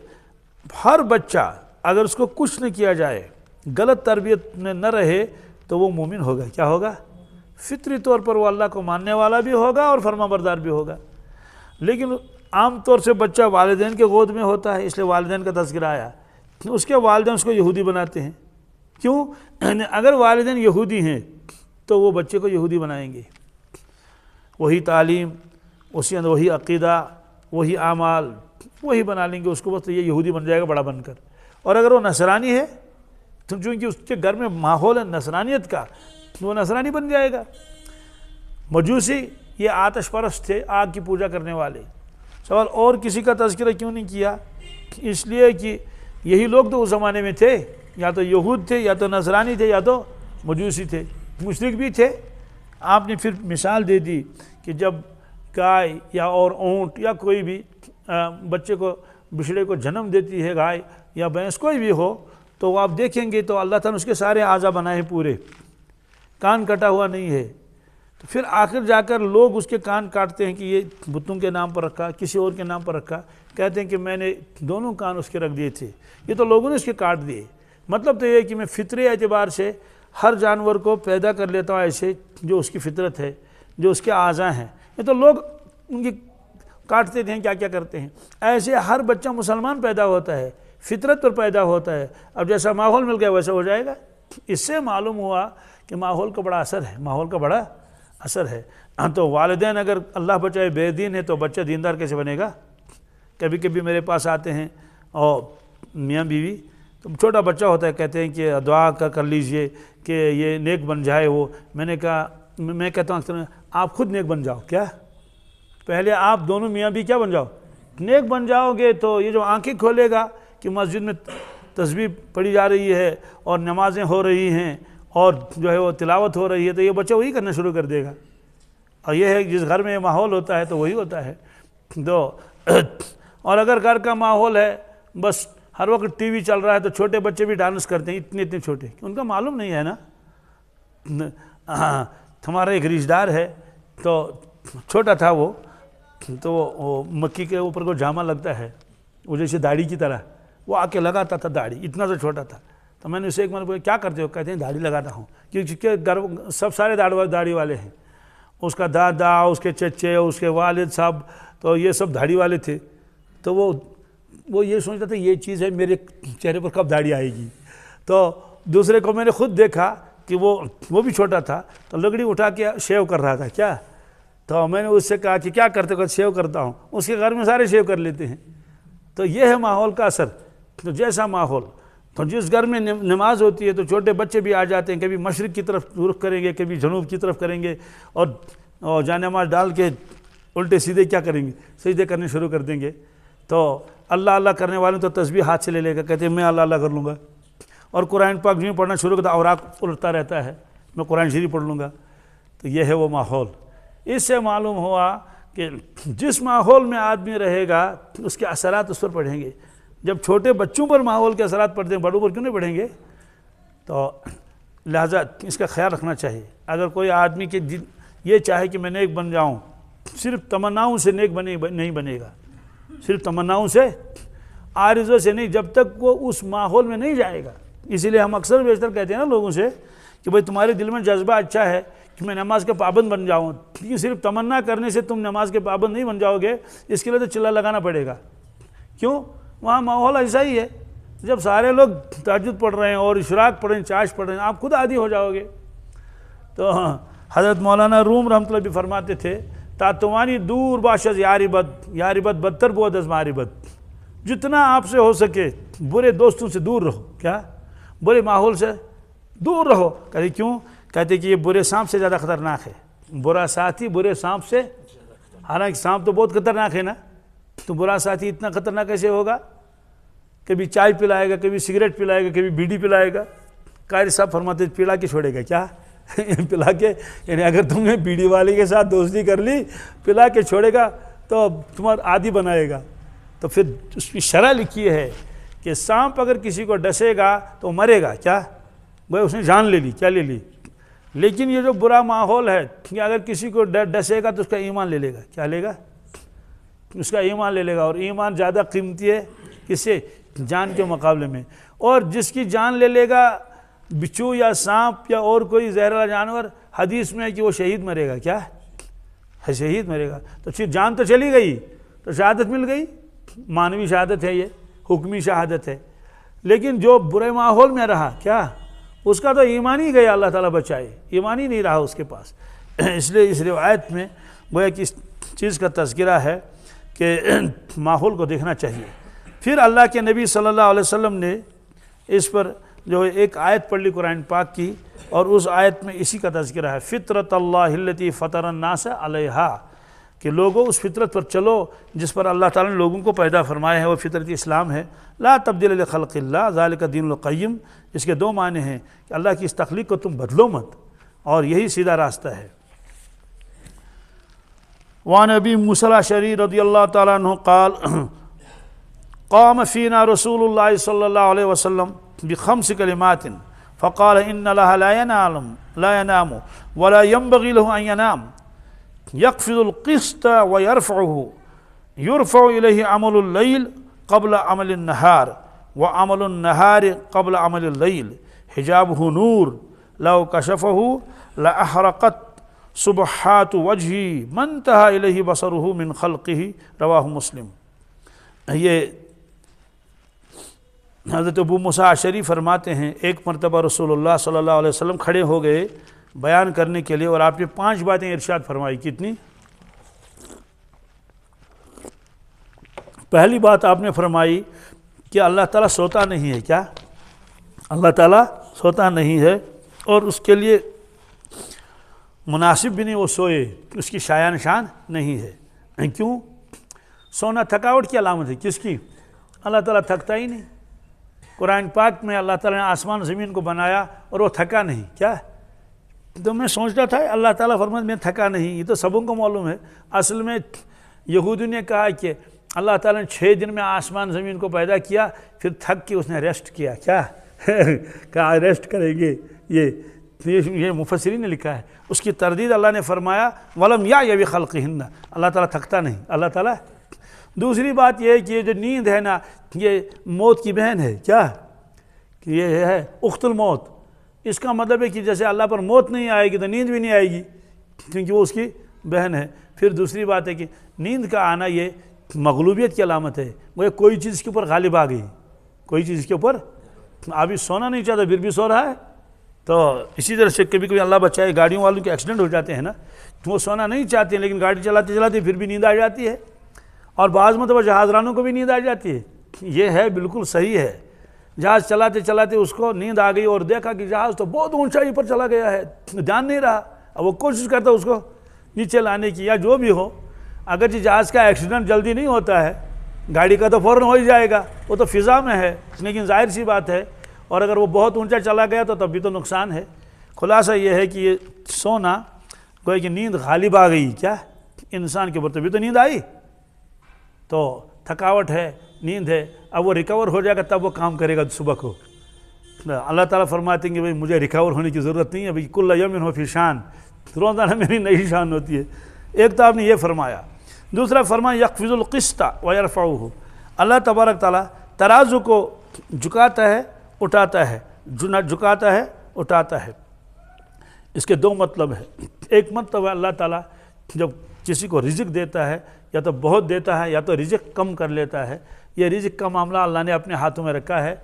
ہر بچہ اگر اس کو کچھ نہ کیا جائے، غلط تربیت میں نہ رہے، تو وہ مومن ہوگا۔ کیا ہوگا؟ فطری طور پر وہ اللہ کو ماننے والا بھی ہوگا اور فرما بردار بھی ہوگا۔ لیکن عام طور سے بچہ والدین کے گود میں ہوتا ہے، اس لیے والدین کا تذکرہ آیا۔ اس کے والدین اس کو یہودی بناتے ہیں۔ کیوں؟ اگر والدین یہودی ہیں تو وہ بچے کو یہودی بنائیں گے، وہی تعلیم، اسی اندر وہی عقیدہ، وہی اعمال، وہی بنا لیں گے اس کو، بس یہ یہودی بن جائے گا بڑا بن کر۔ اور اگر وہ نصرانی ہے تو چونکہ اس کے گھر میں ماحول ہے نصرانیت کا، وہ نصرانی بن جائے گا۔ مجوسی یہ آتش پرست تھے، آگ کی پوجا کرنے والے۔ سوال اور کسی کا تذکرہ کیوں نہیں کیا؟ اس لیے کہ یہی لوگ تو اس زمانے میں تھے، یا تو یہود تھے، یا تو نصرانی تھے، یا تو مجوسی تھے، مشرک بھی تھے۔ آپ نے پھر مثال دے دی کہ جب گائے یا اور اونٹ یا کوئی بھی بچے کو، بچڑے کو جنم دیتی ہے، گائے یا بھینس کوئی بھی ہو، تو وہ آپ دیکھیں گے تو اللہ تعالیٰ نے اس کے سارے اعضاء بنائے ہیں، پورے کان کٹا ہوا نہیں ہے۔ تو پھر آخر جا کر لوگ اس کے کان کاٹتے ہیں کہ یہ بتوں کے نام پر رکھا، کسی اور کے نام پر رکھا، کہتے ہیں کہ میں نے دونوں کان اس کے رکھ دیے تھے، یہ تو لوگوں نے اس کے کاٹ دیے۔ مطلب تو یہ ہے کہ میں فطری اعتبار سے ہر جانور کو پیدا کر لیتا ہوں ایسے جو اس کی فطرت ہے، جو اس کے اعضاء ہیں، یہ تو لوگ ان کی کاٹتے تھے، کیا کیا کرتے ہیں۔ ایسے ہر بچہ مسلمان پیدا ہوتا ہے، فطرت پر پیدا ہوتا ہے، اب جیسا ماحول مل گیا ویسا ہو جائے گا۔ اس سے معلوم ہوا کہ ماحول کا بڑا اثر ہے، ماحول کا بڑا اثر ہے۔ تو والدین اگر اللہ بچائے بے دین ہے تو بچہ دیندار کیسے بنے گا؟ کبھی کبھی میرے پاس آتے ہیں اور میاں بیوی، تو چھوٹا بچہ ہوتا ہے، کہتے ہیں کہ دعا کر لیجئے کہ یہ نیک بن جائے وہ۔ میں کہتا ہوں آپ خود نیک بن جاؤ۔ کیا؟ پہلے آپ دونوں میاں بھی کیا بن جاؤ؟ نیک بن جاؤ گے تو یہ جو آنکھیں کھولے گا کہ مسجد میں تسبیح پڑھی جا رہی ہے اور نمازیں ہو رہی ہیں اور جو ہے وہ تلاوت ہو رہی ہے، تو یہ بچہ وہی کرنا شروع کر دے گا۔ اور یہ ہے کہ جس گھر میں یہ ماحول ہوتا ہے تو وہی ہوتا ہے۔ تو اور اگر گھر کا ماحول ہے بس ہر وقت ٹی وی چل رہا ہے تو چھوٹے بچے بھی ڈانس کرتے ہیں، اتنے اتنے چھوٹے، ان کا معلوم نہیں ہے نا۔ ہمارا ایک رشتہ دار ہے، تو چھوٹا تھا وہ، تو وہ مکی کے اوپر کو جامع لگتا ہے وہ جیسے داڑھی کی طرح، وہ آ کے لگاتا تھا داڑھی، اتنا سا چھوٹا تھا۔ تو میں نے اسے ایک مرتبہ پوچھا کیا کرتے ہو؟ کہتے ہیں داڑھی لگاتا ہوں، کیونکہ گھر سب سارے داڑھی والے ہیں، اس کا دادا، اس کے چچے، اس کے والد صاحب، تو یہ سب داڑھی والے تھے۔ تو وہ یہ سوچتا تھا یہ چیز ہے، میرے چہرے پر کب داڑھی آئے گی۔ تو دوسرے کو میں نے خود دیکھا کہ وہ بھی چھوٹا تھا، تو لکڑی اٹھا کے شیو کر رہا تھا۔ کیا؟ تو میں نے اس سے کہا کہ کیا کرتے ہو؟ شیو کرتا ہوں۔ اس کے گھر میں سارے شیو کر لیتے ہیں۔ تو یہ ہے ماحول کا اثر۔ تو جیسا ماحول، تو جس گھر میں نماز ہوتی ہے تو چھوٹے بچے بھی آ جاتے ہیں، کبھی مشرق کی طرف رخ کریں گے، کبھی جنوب کی طرف کریں گے، اور جائے نماز ڈال کے الٹے سیدھے کیا کریں گے؟ سجدے کرنے شروع کر دیں گے۔ تو اللہ اللہ کرنے والے تو تسبیح ہاتھ سے لے گا، کہتے ہیں میں اللہ اللہ کر لوں گا، اور قرآن پاک جو پڑھنا شروع کرتا اوراق الٹتا رہتا ہے، میں قرآن شریف پڑھ لوں گا۔ تو یہ ہے وہ ماحول۔ اس سے معلوم ہوا کہ جس ماحول میں آدمی رہے گا اس کے اثرات اس پر پڑیں گے۔ جب چھوٹے بچوں پر ماحول کے اثرات پڑتے ہیں، بڑوں پر کیوں نہیں پڑیں گے؟ تو لہذا اس کا خیال رکھنا چاہیے۔ اگر کوئی آدمی کے یہ چاہے کہ میں نیک بن جاؤں، صرف تمناؤں سے نیک نہیں بنے گا، صرف تمناؤں سے، عارضوں سے نہیں، جب تک وہ اس ماحول میں نہیں جائے گا۔ اسی لیے ہم اکثر بیشتر کہتے ہیں نا لوگوں سے کہ بھائی تمہارے دل میں جذبہ اچھا ہے کہ میں نماز کے پابند بن جاؤں، لیکن صرف تمنا کرنے سے تم نماز کے پابند نہیں بن جاؤ گے، اس کے لیے تو چلہ لگانا پڑے گا۔ کیوں؟ وہاں ماحول ایسا ہی ہے، جب سارے لوگ تہجد پڑھ رہے ہیں اور اشراق پڑھ رہے ہیں، چاش پڑھ رہے ہیں، آپ خود عادی ہو جاؤ گے۔ تو حضرت مولانا روم رحمۃ اللہ بھی فرماتے تھے تاتوانی دور باشد یاری بد بدتر بود از ماری بد، جتنا آپ سے ہو سکے برے دوستوں سے دور رہو۔ کیا؟ برے ماحول سے دور رہو۔ کہتے کیوں؟ کہتے کہ یہ برے سانپ سے زیادہ خطرناک ہے۔ برا ساتھی برے سانپ سے، حالانکہ سانپ تو بہت خطرناک ہے نا، تو برا ساتھی اتنا خطرناک کیسے ہوگا؟ کبھی چائے پلائے گا، کبھی سگریٹ پلائے گا، کبھی بیڑی پلائے گا۔ قاری صاحب فرماتے پلا کے چھوڑے گا کیا؟ پلا کے، یعنی اگر تم نے بیڑی والے کے ساتھ دوستی کر لی، پلا کے چھوڑے گا تو تمہارا عادی بنائے گا۔ تو پھر اس کی شرح لکھی ہے کہ سانپ اگر کسی کو ڈسے گا تو مرے گا کیا؟ وہ اس نے جان لے لی، کیا لے لی؟ لیکن یہ جو برا ماحول ہے کہ اگر کسی کو ڈسے گا تو اس کا ایمان لے لے گا، کیا لے گا؟ اس کا ایمان لے لے گا، اور ایمان زیادہ قیمتی ہے کس سے؟ جان کے مقابلے میں۔ اور جس کی جان لے لے گا بچھو یا سانپ یا اور کوئی زہریلا جانور، حدیث میں ہے کہ وہ شہید مرے گا، کیا ہے؟ شہید مرے گا۔ تو پھر جان تو چلی گئی تو شہادت مل گئی، معنوی شہادت ہے، یہ حکمی شہادت ہے۔ لیکن جو برے ماحول میں رہا کیا؟ اس کا تو ایمان ہی گیا، اللہ تعالیٰ بچائے، ایمان ہی نہیں رہا اس کے پاس۔ اس لیے اس روایت میں گویا کہ اس چیز کا تذکرہ ہے کہ ماحول کو دیکھنا چاہیے۔ پھر اللہ کے نبی صلی اللہ علیہ وسلم نے اس پر جو ایک آیت پڑھ لی قرآن پاک کی، اور اس آیت میں اسی کا تذکرہ ہے، فطرت اللہ التی فطر الناس علیہا، کہ لوگوں اس فطرت پر چلو جس پر اللہ تعالیٰ نے لوگوں کو پیدا فرمایا ہے، وہ فطرت اسلام ہے۔ لا تبدیل لخلق اللہ ذالک دین القیم، اس کے دو معنی ہیں کہ اللہ کی اس تخلیق کو تم بدلو مت، اور یہی سیدھا راستہ ہے۔ وعن ابی موسیٰ الاشعری رضی اللہ تعالیٰ عنہ قال قام فینا رسول اللہ صلی اللہ علیہ وسلم بخمس کلمات فقال ان لها لا ينام ولا ينبغي له ان ينام يقفض القسط ويرفعه يرفع اليه عمل الليل قبل عمل النهار وعمل النهار قبل عمل الليل حجابه نور لو كشفه لأحرقت سبحات وجهه ما انتهى اليه بصره من خلقه رواه مسلم۔ یہ حضرت ابو موسیٰ اشعری فرماتے ہیں ایک مرتبہ رسول اللہ صلی اللہ علیہ وسلم کھڑے ہو گئے بیان کرنے کے لیے، اور آپ نے 5 باتیں ارشاد فرمائی۔ کتنی؟ پہلی بات آپ نے فرمائی کہ اللہ تعالیٰ سوتا نہیں ہے، کیا؟ اللہ تعالیٰ سوتا نہیں ہے، اور اس کے لیے مناسب بھی نہیں وہ سوئے، اس کی شایان شان نہیں ہے۔ کیوں؟ سونا تھکاوٹ کی علامت ہے، کس کی؟ اللہ تعالیٰ تھکتا ہی نہیں۔ قرآن پاک میں اللہ تعالیٰ نے آسمان زمین کو بنایا اور وہ تھکا نہیں، کیا؟ تو میں سوچتا تھا اللہ تعالیٰ فرماتا میں تھکا نہیں، یہ تو سبوں کو معلوم ہے۔ اصل میں یہودی نے کہا کہ اللہ تعالیٰ نے 6 دن میں آسمان زمین کو پیدا کیا، پھر تھک کے اس نے ریسٹ کیا، کیا کہا ریسٹ کریں گے، یہ مفسرین نے لکھا ہے۔ اس کی تردید اللہ نے فرمایا وَلَمْ يَعْيَ بِخَلْقِهِنَّ، اللہ تعالیٰ تھکتا نہیں، اللہ تعالیٰ۔ دوسری بات یہ ہے کہ یہ جو نیند ہے نا، یہ موت کی بہن ہے، کیا؟ کہ یہ ہے اخت الموت۔ اس کا مطلب ہے کہ جیسے اللہ پر موت نہیں آئے گی تو نیند بھی نہیں آئے گی، کیونکہ وہ اس کی بہن ہے۔ پھر دوسری بات ہے کہ نیند کا آنا یہ مغلوبیت کی علامت ہے، وہ کوئی چیز کے اوپر غالب آ گئی، کوئی چیز کے اوپر۔ ابھی سونا نہیں چاہتا پھر بھی سو رہا ہے۔ تو اسی طرح سے کبھی کبھی اللہ بچائے گاڑیوں والوں کے ایکسیڈنٹ ہو جاتے ہیں نا، تو وہ سونا نہیں چاہتے ہیں لیکن گاڑی چلاتے چلاتے پھر بھی نیند آ جاتی ہے، اور بعض مرتبہ جہاز رانوں کو بھی نیند آ جاتی ہے۔ یہ ہے بالکل صحیح ہے، جہاز چلاتے چلاتے اس کو نیند آ گئی اور دیکھا کہ جہاز تو بہت اونچائی پر چلا گیا ہے، دھیان نہیں رہا، اب وہ کوشش کرتا اس کو نیچے لانے کی، یا جو بھی ہو۔ اگرچہ جہاز کا ایکسیڈنٹ جلدی نہیں ہوتا ہے، گاڑی کا تو فوراً ہو ہی جائے گا، وہ تو فضا میں ہے، لیکن ظاہر سی بات ہے، اور اگر وہ بہت اونچا چلا گیا تو تب بھی تو نقصان ہے۔ خلاصہ یہ ہے کہ یہ سونا گویا کہ نیند غالب آ گئی، کیا انسان کے اوپر، تبھی تو نیند آئی۔ تو تھکاوٹ ہے، نیند ہے، اب وہ ریکور ہو جائے گا تب وہ کام کرے گا صبح کو۔ اللہ تعالیٰ فرماتے ہیں کہ بھائی مجھے ریکور ہونے کی ضرورت نہیں ہے، بھائی کل یوم ہو فی شان، روزانہ میری نئی شان ہوتی ہے۔ ایک تو آپ نے یہ فرمایا، دوسرا فرمایا یقفض القسط ویرفعہ، اللہ تبارک تعالیٰ ترازو کو جھکاتا ہے اٹھاتا ہے، جھکاتا ہے اٹھاتا ہے۔ اس کے 2 مطلب ہیں۔ ایک مطلب ہے اللہ تعالیٰ جب کسی کو رزق دیتا ہے یا تو بہت دیتا ہے یا تو رزق کم کر لیتا ہے، یہ رزق کا معاملہ اللہ نے اپنے ہاتھوں میں رکھا ہے،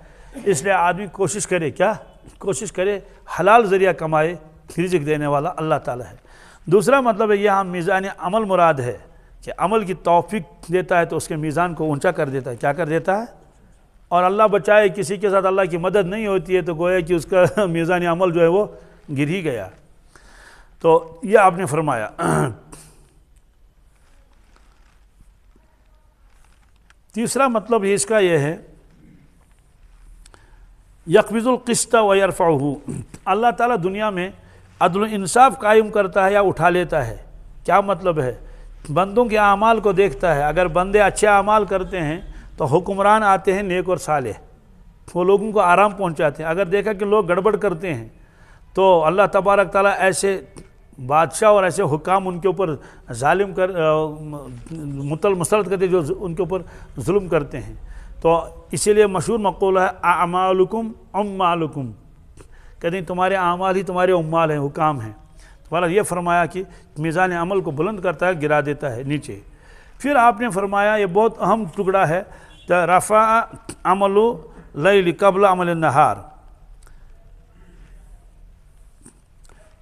اس لیے آدمی کوشش کرے، کیا کوشش کرے حلال ذریعہ کمائے، رزق دینے والا اللہ تعالیٰ ہے۔ دوسرا مطلب ہے یہاں میزان عمل مراد ہے کہ عمل کی توفیق دیتا ہے تو اس کے میزان کو اونچا کر دیتا ہے، کیا کر دیتا ہے؟ اور اللہ بچائے کسی کے ساتھ اللہ کی مدد نہیں ہوتی ہے تو گویا کہ اس کا میزان عمل جو ہے وہ گر ہی گیا۔ تو یہ آپ نے فرمایا۔ تیسرا مطلب اس کا یہ ہے یقبض القسط و یرفعہ، اللہ تعالیٰ دنیا میں عدل و انصاف قائم کرتا ہے یا اٹھا لیتا ہے۔ کیا مطلب ہے؟ بندوں کے اعمال کو دیکھتا ہے، اگر بندے اچھے اعمال کرتے ہیں تو حکمران آتے ہیں نیک اور صالح، وہ لوگوں کو آرام پہنچاتے ہیں۔ اگر دیکھا کہ لوگ گڑبڑ کرتے ہیں تو اللہ تبارک تعالیٰ ایسے بادشاہ اور ایسے حکام ان کے اوپر ظالم مسلط کرتے جو ان کے اوپر ظلم کرتے ہیں۔ تو اسی لیے مشہور مقولہ ہے اعمالکم عمالکم، کہتے ہیں تمہارے اعمال ہی تمہارے عمال ہیں، حکام ہیں۔ تو یہ فرمایا کہ میزان عمل کو بلند کرتا ہے، گرا دیتا ہے نیچے۔ پھر آپ نے فرمایا یہ بہت اہم ٹکڑا ہے، رفع عمل اللیل قبل عمل النہار،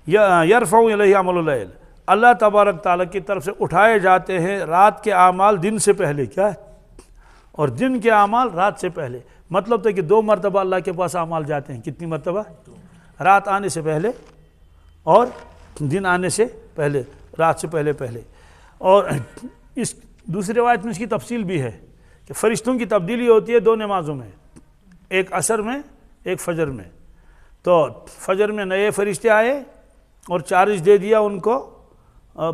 یرفع الیہ عمل اللیل، اللہ تبارک تعالیٰ کی طرف سے اٹھائے جاتے ہیں رات کے اعمال دن سے پہلے، کیا ہے؟ اور دن کے اعمال رات سے پہلے۔ مطلب تو کہ 2 مرتبہ اللہ کے پاس اعمال جاتے ہیں۔ کتنی مرتبہ؟ رات آنے سے پہلے اور دن آنے سے پہلے، رات سے پہلے پہلے۔ اور اس دوسری روایت میں اس کی تفصیل بھی ہے کہ فرشتوں کی تبدیلی ہوتی ہے 2 نمازوں میں، ایک عصر میں ایک فجر میں۔ تو فجر میں نئے فرشتے آئے اور چارج دے دیا ان کو،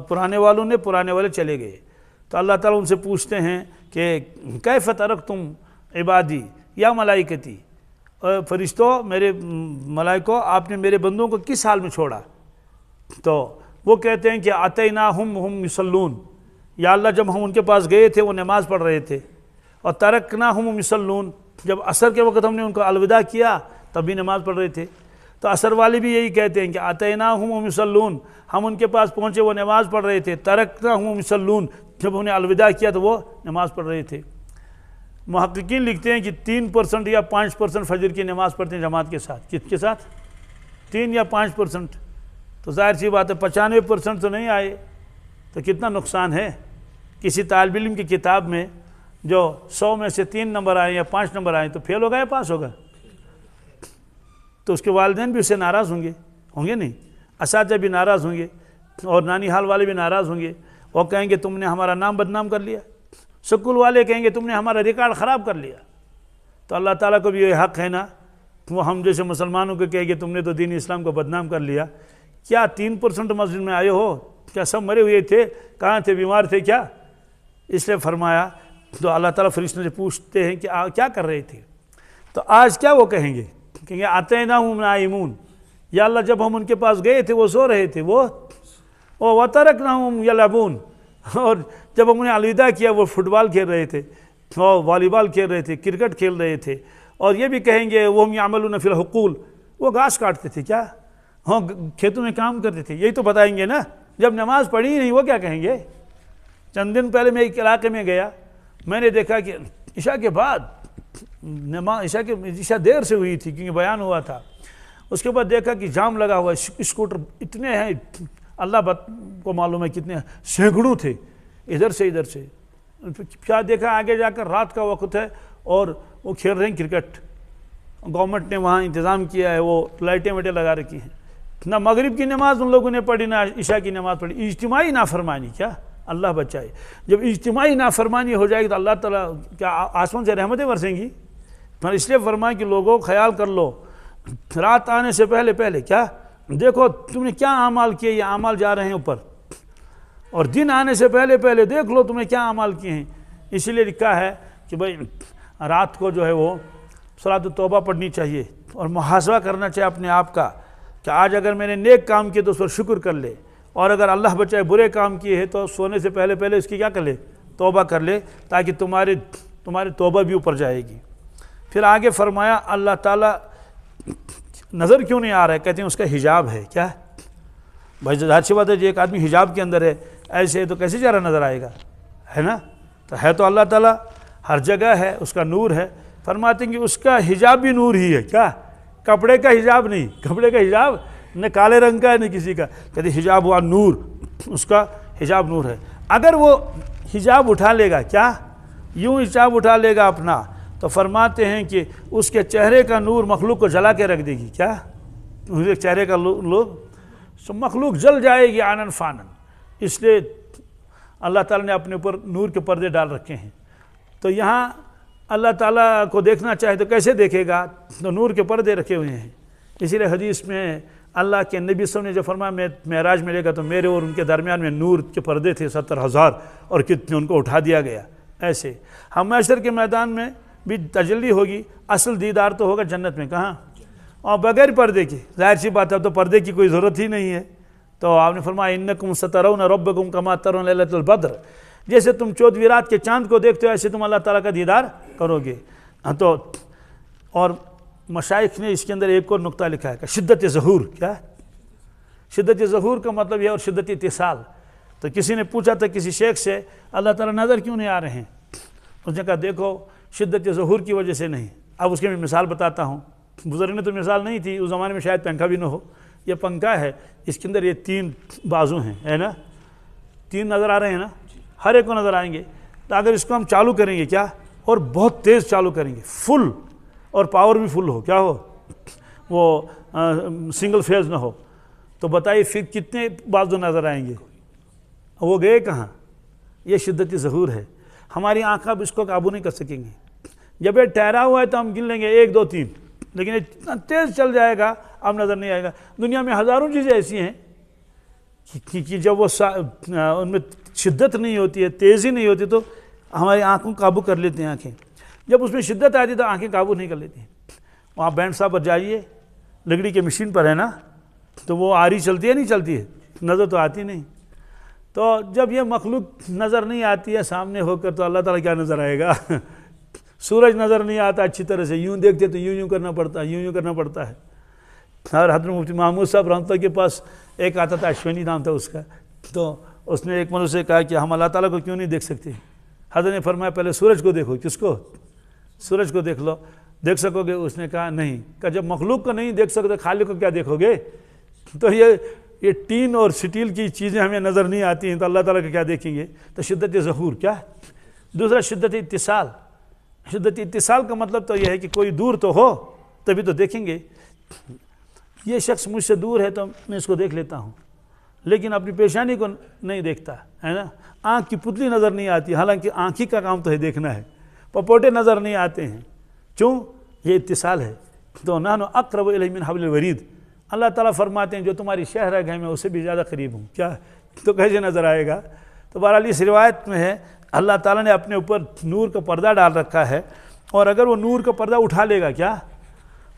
پرانے والوں نے، پرانے والے چلے گئے۔ تو اللہ تعالیٰ ان سے پوچھتے ہیں کہ کیف ترکتم عبادی یا ملائکتی، فرشتوں میرے ملائکوں آپ نے میرے بندوں کو کس حال میں چھوڑا؟ تو وہ کہتے ہیں کہ اتیناہم ہم یصلون، یا اللہ جب ہم ان کے پاس گئے تھے وہ نماز پڑھ رہے تھے، اور ترکناہم ہم یصلون، جب عصر کے وقت ہم نے ان کو الوداع کیا تب بھی نماز پڑھ رہے تھے۔ تو عصر والے بھی یہی کہتے ہیں کہ اتیناہم ہم یصلون، ہم ان کے پاس پہنچے وہ نماز پڑھ رہے تھے، ترکناہم ہم یصلون، جب انہیں الوداع کیا تو وہ نماز پڑھ رہے تھے۔ محققین لکھتے ہیں کہ 3% یا 5% فجر کی نماز پڑھتے ہیں جماعت کے ساتھ۔ کس کے ساتھ؟ 3 یا 5%۔ تو ظاہر سی بات ہے 95% تو نہیں آئے، تو کتنا نقصان ہے۔ کسی طالب علم کی کتاب میں جو 100 میں سے 3 نمبر آئے یا 5 نمبر آئے تو فیل ہوگا یا پاس ہوگا؟ تو اس کے والدین بھی اس سے ناراض ہوں گے نہیں، اساتذہ بھی ناراض ہوں گے، اور نانی حال والے بھی ناراض ہوں گے۔ وہ کہیں گے تم نے ہمارا نام بدنام کر لیا، سکول والے کہیں گے تم نے ہمارا ریکارڈ خراب کر لیا۔ تو اللہ تعالیٰ کو بھی یہ حق ہے نا، وہ ہم جیسے مسلمانوں کو کہے گے تم نے تو دین اسلام کو بدنام کر لیا۔ کیا 3% مسجد میں آئے ہو؟ کیا سب مرے ہوئے تھے؟ کہاں تھے؟ بیمار تھے کیا؟ اس لیے فرمایا، تو اللہ تعالیٰ فرشتوں سے پوچھتے ہیں کہ کیا کر رہے تھے؟ تو آج کیا وہ کہیں گے اتیناہم نائمون، یا اللہ جب ہم ان کے پاس گئے تھے وہ سو رہے تھے، وترکناہم یلعبون، اور جب ہم نے الوداع کیا وہ فٹ بال کھیل رہے تھے اور والی بال کھیل رہے تھے، کرکٹ کھیل رہے تھے۔ اور یہ بھی کہیں گے وہم یعملون فی الحقول، وہ گھاس کاٹتے تھے، کیا؟ ہاں کھیتوں میں کام کرتے تھے، یہی تو بتائیں گے نا۔ جب نماز پڑھی ہی نہیں وہ کیا کہیں گے؟ چند دن پہلے میں ایک علاقے میں گیا، میں نے دیکھا کہ عشاء کے بعد عشاء دیر سے ہوئی تھی کیونکہ بیان ہوا تھا، اس کے بعد دیکھا کہ جام لگا ہوا ہے، اسکوٹر اتنے ہیں، اللہ کو معلوم ہے کتنے، سینکڑوں تھے ادھر سے ادھر سے۔ کیا دیکھا آگے جا کر رات کا وقت ہے اور وہ کھیل رہے ہیں کرکٹ، گورنمنٹ نے وہاں انتظام کیا ہے، وہ لائٹیں ویٹیں لگا رکھی ہیں۔ نہ مغرب کی نماز ان لوگوں نے پڑھی، نہ عشاء کی نماز پڑھی، اجتماعی نافرمانی، کیا اللہ بچائے۔ جب اجتماعی نافرمانی ہو جائے گی تو اللہ تعالیٰ کیا آسمان سے رحمتیں برسیں گی؟ اس لیے فرمایا کہ لوگوں خیال کر لو، رات آنے سے پہلے پہلے کیا دیکھو تم نے کیا اعمال کیے، یہ اعمال جا رہے ہیں اوپر، اور دن آنے سے پہلے پہلے دیکھ لو تم نے کیا اعمال کیے ہیں۔ اسی لیے لکھا ہے کہ بھائی رات کو جو ہے وہ صلاۃ التوبہ پڑھنی چاہیے اور محاسبہ کرنا چاہیے اپنے آپ کا کہ آج اگر میں نے نیک کام کیے تو اس پر شکر کر لے، اور اگر اللہ بچائے برے کام کیے ہیں تو سونے سے پہلے پہلے اس کی کیا کر لے؟ توبہ کر لے، تاکہ تمہاری توبہ بھی اوپر جائے گی۔ پھر آگے فرمایا اللہ تعالیٰ نظر کیوں نہیں آ رہا ہے؟ کہتے ہیں اس کا حجاب ہے، کیا ہے؟ بھائی ظاہر سی بات ہے جی، ایک آدمی حجاب کے اندر ہے، ایسے تو کیسے چہرہ نظر آئے گا، ہے نا؟ تو ہے تو اللہ تعالیٰ ہر جگہ ہے، اس کا نور ہے۔ فرماتے ہیں کہ اس کا حجاب بھی نور ہی ہے، کیا؟ کپڑے کا حجاب نہیں، کپڑے کا حجاب نہ کالے رنگ کا ہے نہ کسی کا، کہتے ہیں حجاب ہوا نور، اس کا حجاب نور ہے۔ اگر وہ حجاب اٹھا لے گا، کیا یوں حجاب اٹھا لے گا اپنا، تو فرماتے ہیں کہ اس کے چہرے کا نور مخلوق کو جلا کے رکھ دے گی، کیا؟ اس کے چہرے کا سو مخلوق جل جائے گی آنن فانن. اس لیے اللہ تعالیٰ نے اپنے اوپر نور کے پردے ڈال رکھے ہیں. تو یہاں اللہ تعالیٰ کو دیکھنا چاہے تو کیسے دیکھے گا؟ تو نور کے پردے رکھے ہوئے ہیں. اسی لیے حدیث میں اللہ کے نبی صلی اللہ علیہ وسلم نے جو فرمایا میں معراج میں لے گا تو میرے اور ان کے درمیان میں نور کے پردے تھے 70,000 اور کتنے ان کو اٹھا دیا گیا. ایسے ہم محشر کے میدان میں بھی تجلی ہوگی. اصل دیدار تو ہوگا جنت میں. کہاں؟ اور بغیر پردے کی. ظاہر سی بات ہے تو پردے کی کوئی ضرورت ہی نہیں ہے. تو آپ نے فرمایا انکم سترون ربکم کما ترون لیلۃ البدر. جیسے تم 14ویں رات کے چاند کو دیکھتے ہو ایسے تم اللہ تعالیٰ کا دیدار کرو گے. تو اور مشائخ نے اس کے اندر ایک اور نقطہ لکھا ہے کہ شدت ظہور. کیا ہے شدت ظہور کا مطلب یہ؟ اور شدت اتصال. تو کسی نے پوچھا تھا کسی شیخ سے اللہ تعالیٰ نظر کیوں نہیں آ رہے ہیں؟ اس نے کہا دیکھو شدت ظہور کی وجہ سے نہیں. اب اس کی میں مثال بتاتا ہوں. بزرگ نے تو مثال نہیں تھی اس زمانے میں، شاید پنکھا بھی نہ ہو. یہ پنکھا ہے، اس کے اندر یہ 3 بازو ہیں، ہے نا؟ 3 نظر آ رہے ہیں نا؟ ہر ایک کو نظر آئیں گے. تو اگر اس کو ہم چالو کریں گے کیا، اور بہت تیز چالو کریں گے، فل، اور پاور بھی فل ہو، کیا ہو، وہ سنگل فیز نہ ہو، تو بتائیے پھر کتنے بازو نظر آئیں گے؟ وہ گئے کہاں؟ یہ شدت ظہور ہے. ہماری آنکھ اب اس کو قابو نہیں کر سکیں گے. جب یہ ٹھہرا ہوا ہے تو ہم گن لیں گے 1 2 3، لیکن اتنا تیز چل جائے گا اب نظر نہیں آئے گا. دنیا میں ہزاروں چیزیں ایسی ہیں کہ جب وہ ان میں شدت نہیں ہوتی ہے، تیزی نہیں ہوتی، تو ہماری آنکھوں قابو کر لیتے ہیں. آنکھیں جب اس میں شدت آتی ہے تو آنکھیں قابو نہیں کر لیتی ہیں. وہاں بینڈ صاحب پر جائیے، لکڑی کے مشین پر ہے نا، تو وہ آری چلتی ہے نہیں چلتی ہے، نظر تو آتی نہیں. تو جب یہ مخلوق نظر نہیں آتی ہے سامنے ہو کر تو اللہ تعالیٰ کیا نظر آئے گا؟ سورج نظر نہیں آتا اچھی طرح سے، یوں دیکھتے تو یوں کرنا پڑتا ہے، یوں کرنا پڑتا ہے. اور حضرت مفتی محمود صاحب رحمۃ اللہ کے پاس ایک آتا تھا، اشونی نام تھا اس کا. تو اس نے ایک مرد سے کہا کہ ہم اللہ تعالیٰ کو کیوں نہیں دیکھ سکتے؟ حضرت نے فرمایا پہلے سورج کو دیکھو. کس کو؟ سورج کو دیکھ لو، دیکھ سکو گے؟ اس نے کہا نہیں. کہ جب مخلوق کو نہیں دیکھ سکتے خالق کو کیا دیکھو گے؟ تو یہ ٹین اور سٹیل کی چیزیں ہمیں نظر نہیں آتی ہیں تو اللہ تعالیٰ کو کیا دیکھیں گے؟ تو شدت ظہور کیا ہے؟ دوسرا شدت اتصال. شدت اتصال کا مطلب تو یہ ہے کہ کوئی دور تو ہو تبھی تو دیکھیں گے. یہ شخص مجھ سے دور ہے تو میں اس کو دیکھ لیتا ہوں، لیکن اپنی پیشانی کو نہیں دیکھتا ہے نا. آنکھ کی پتلی نظر نہیں آتی، حالانکہ آنکھ ہی کا کام تو ہے دیکھنا ہے. پپوٹے نظر نہیں آتے ہیں، کیوں؟ یہ اتصال ہے. تو نحن اقرب الیہ من حبل الورید. اللہ تعالیٰ فرماتے ہیں جو تمہاری شہرگ ہے میں اسے بھی زیادہ قریب ہوں. کیا؟ تو کیسے نظر آئے گا؟ تو بہرحال اس روایت میں ہے اللہ تعالیٰ نے اپنے اوپر نور کا پردہ ڈال رکھا ہے، اور اگر وہ نور کا پردہ اٹھا لے گا کیا،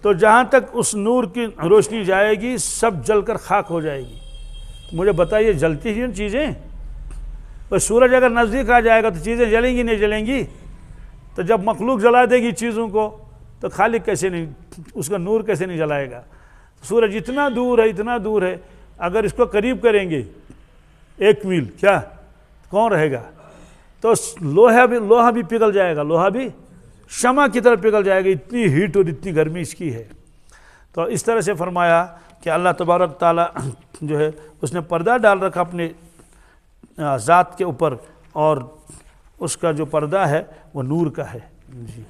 تو جہاں تک اس نور کی روشنی جائے گی سب جل کر خاک ہو جائے گی. مجھے بتائیے جلتی ہی چیزیں؟ بس سورج اگر نزدیک آ جائے گا تو چیزیں جلیں گی نہیں جلیں گی؟ تو جب مخلوق جلا دے گی چیزوں کو تو خالق کیسے نہیں، اس کا نور کیسے نہیں جلائے گا؟ سورج اتنا دور ہے، اتنا دور ہے، اگر اس کو قریب کریں گے 1 میل، کیا کون رہے گا؟ تو لوہا بھی پگھل جائے گا، لوہا بھی شمع کی طرح پگھل جائے گا، اتنی ہیٹ اور اتنی گرمی اس کی ہے. تو اس طرح سے فرمایا کہ اللہ تبارک تعالیٰ جو ہے اس نے پردہ ڈال رکھا اپنے ذات کے اوپر، اور اس کا جو پردہ ہے وہ نور کا ہے. جی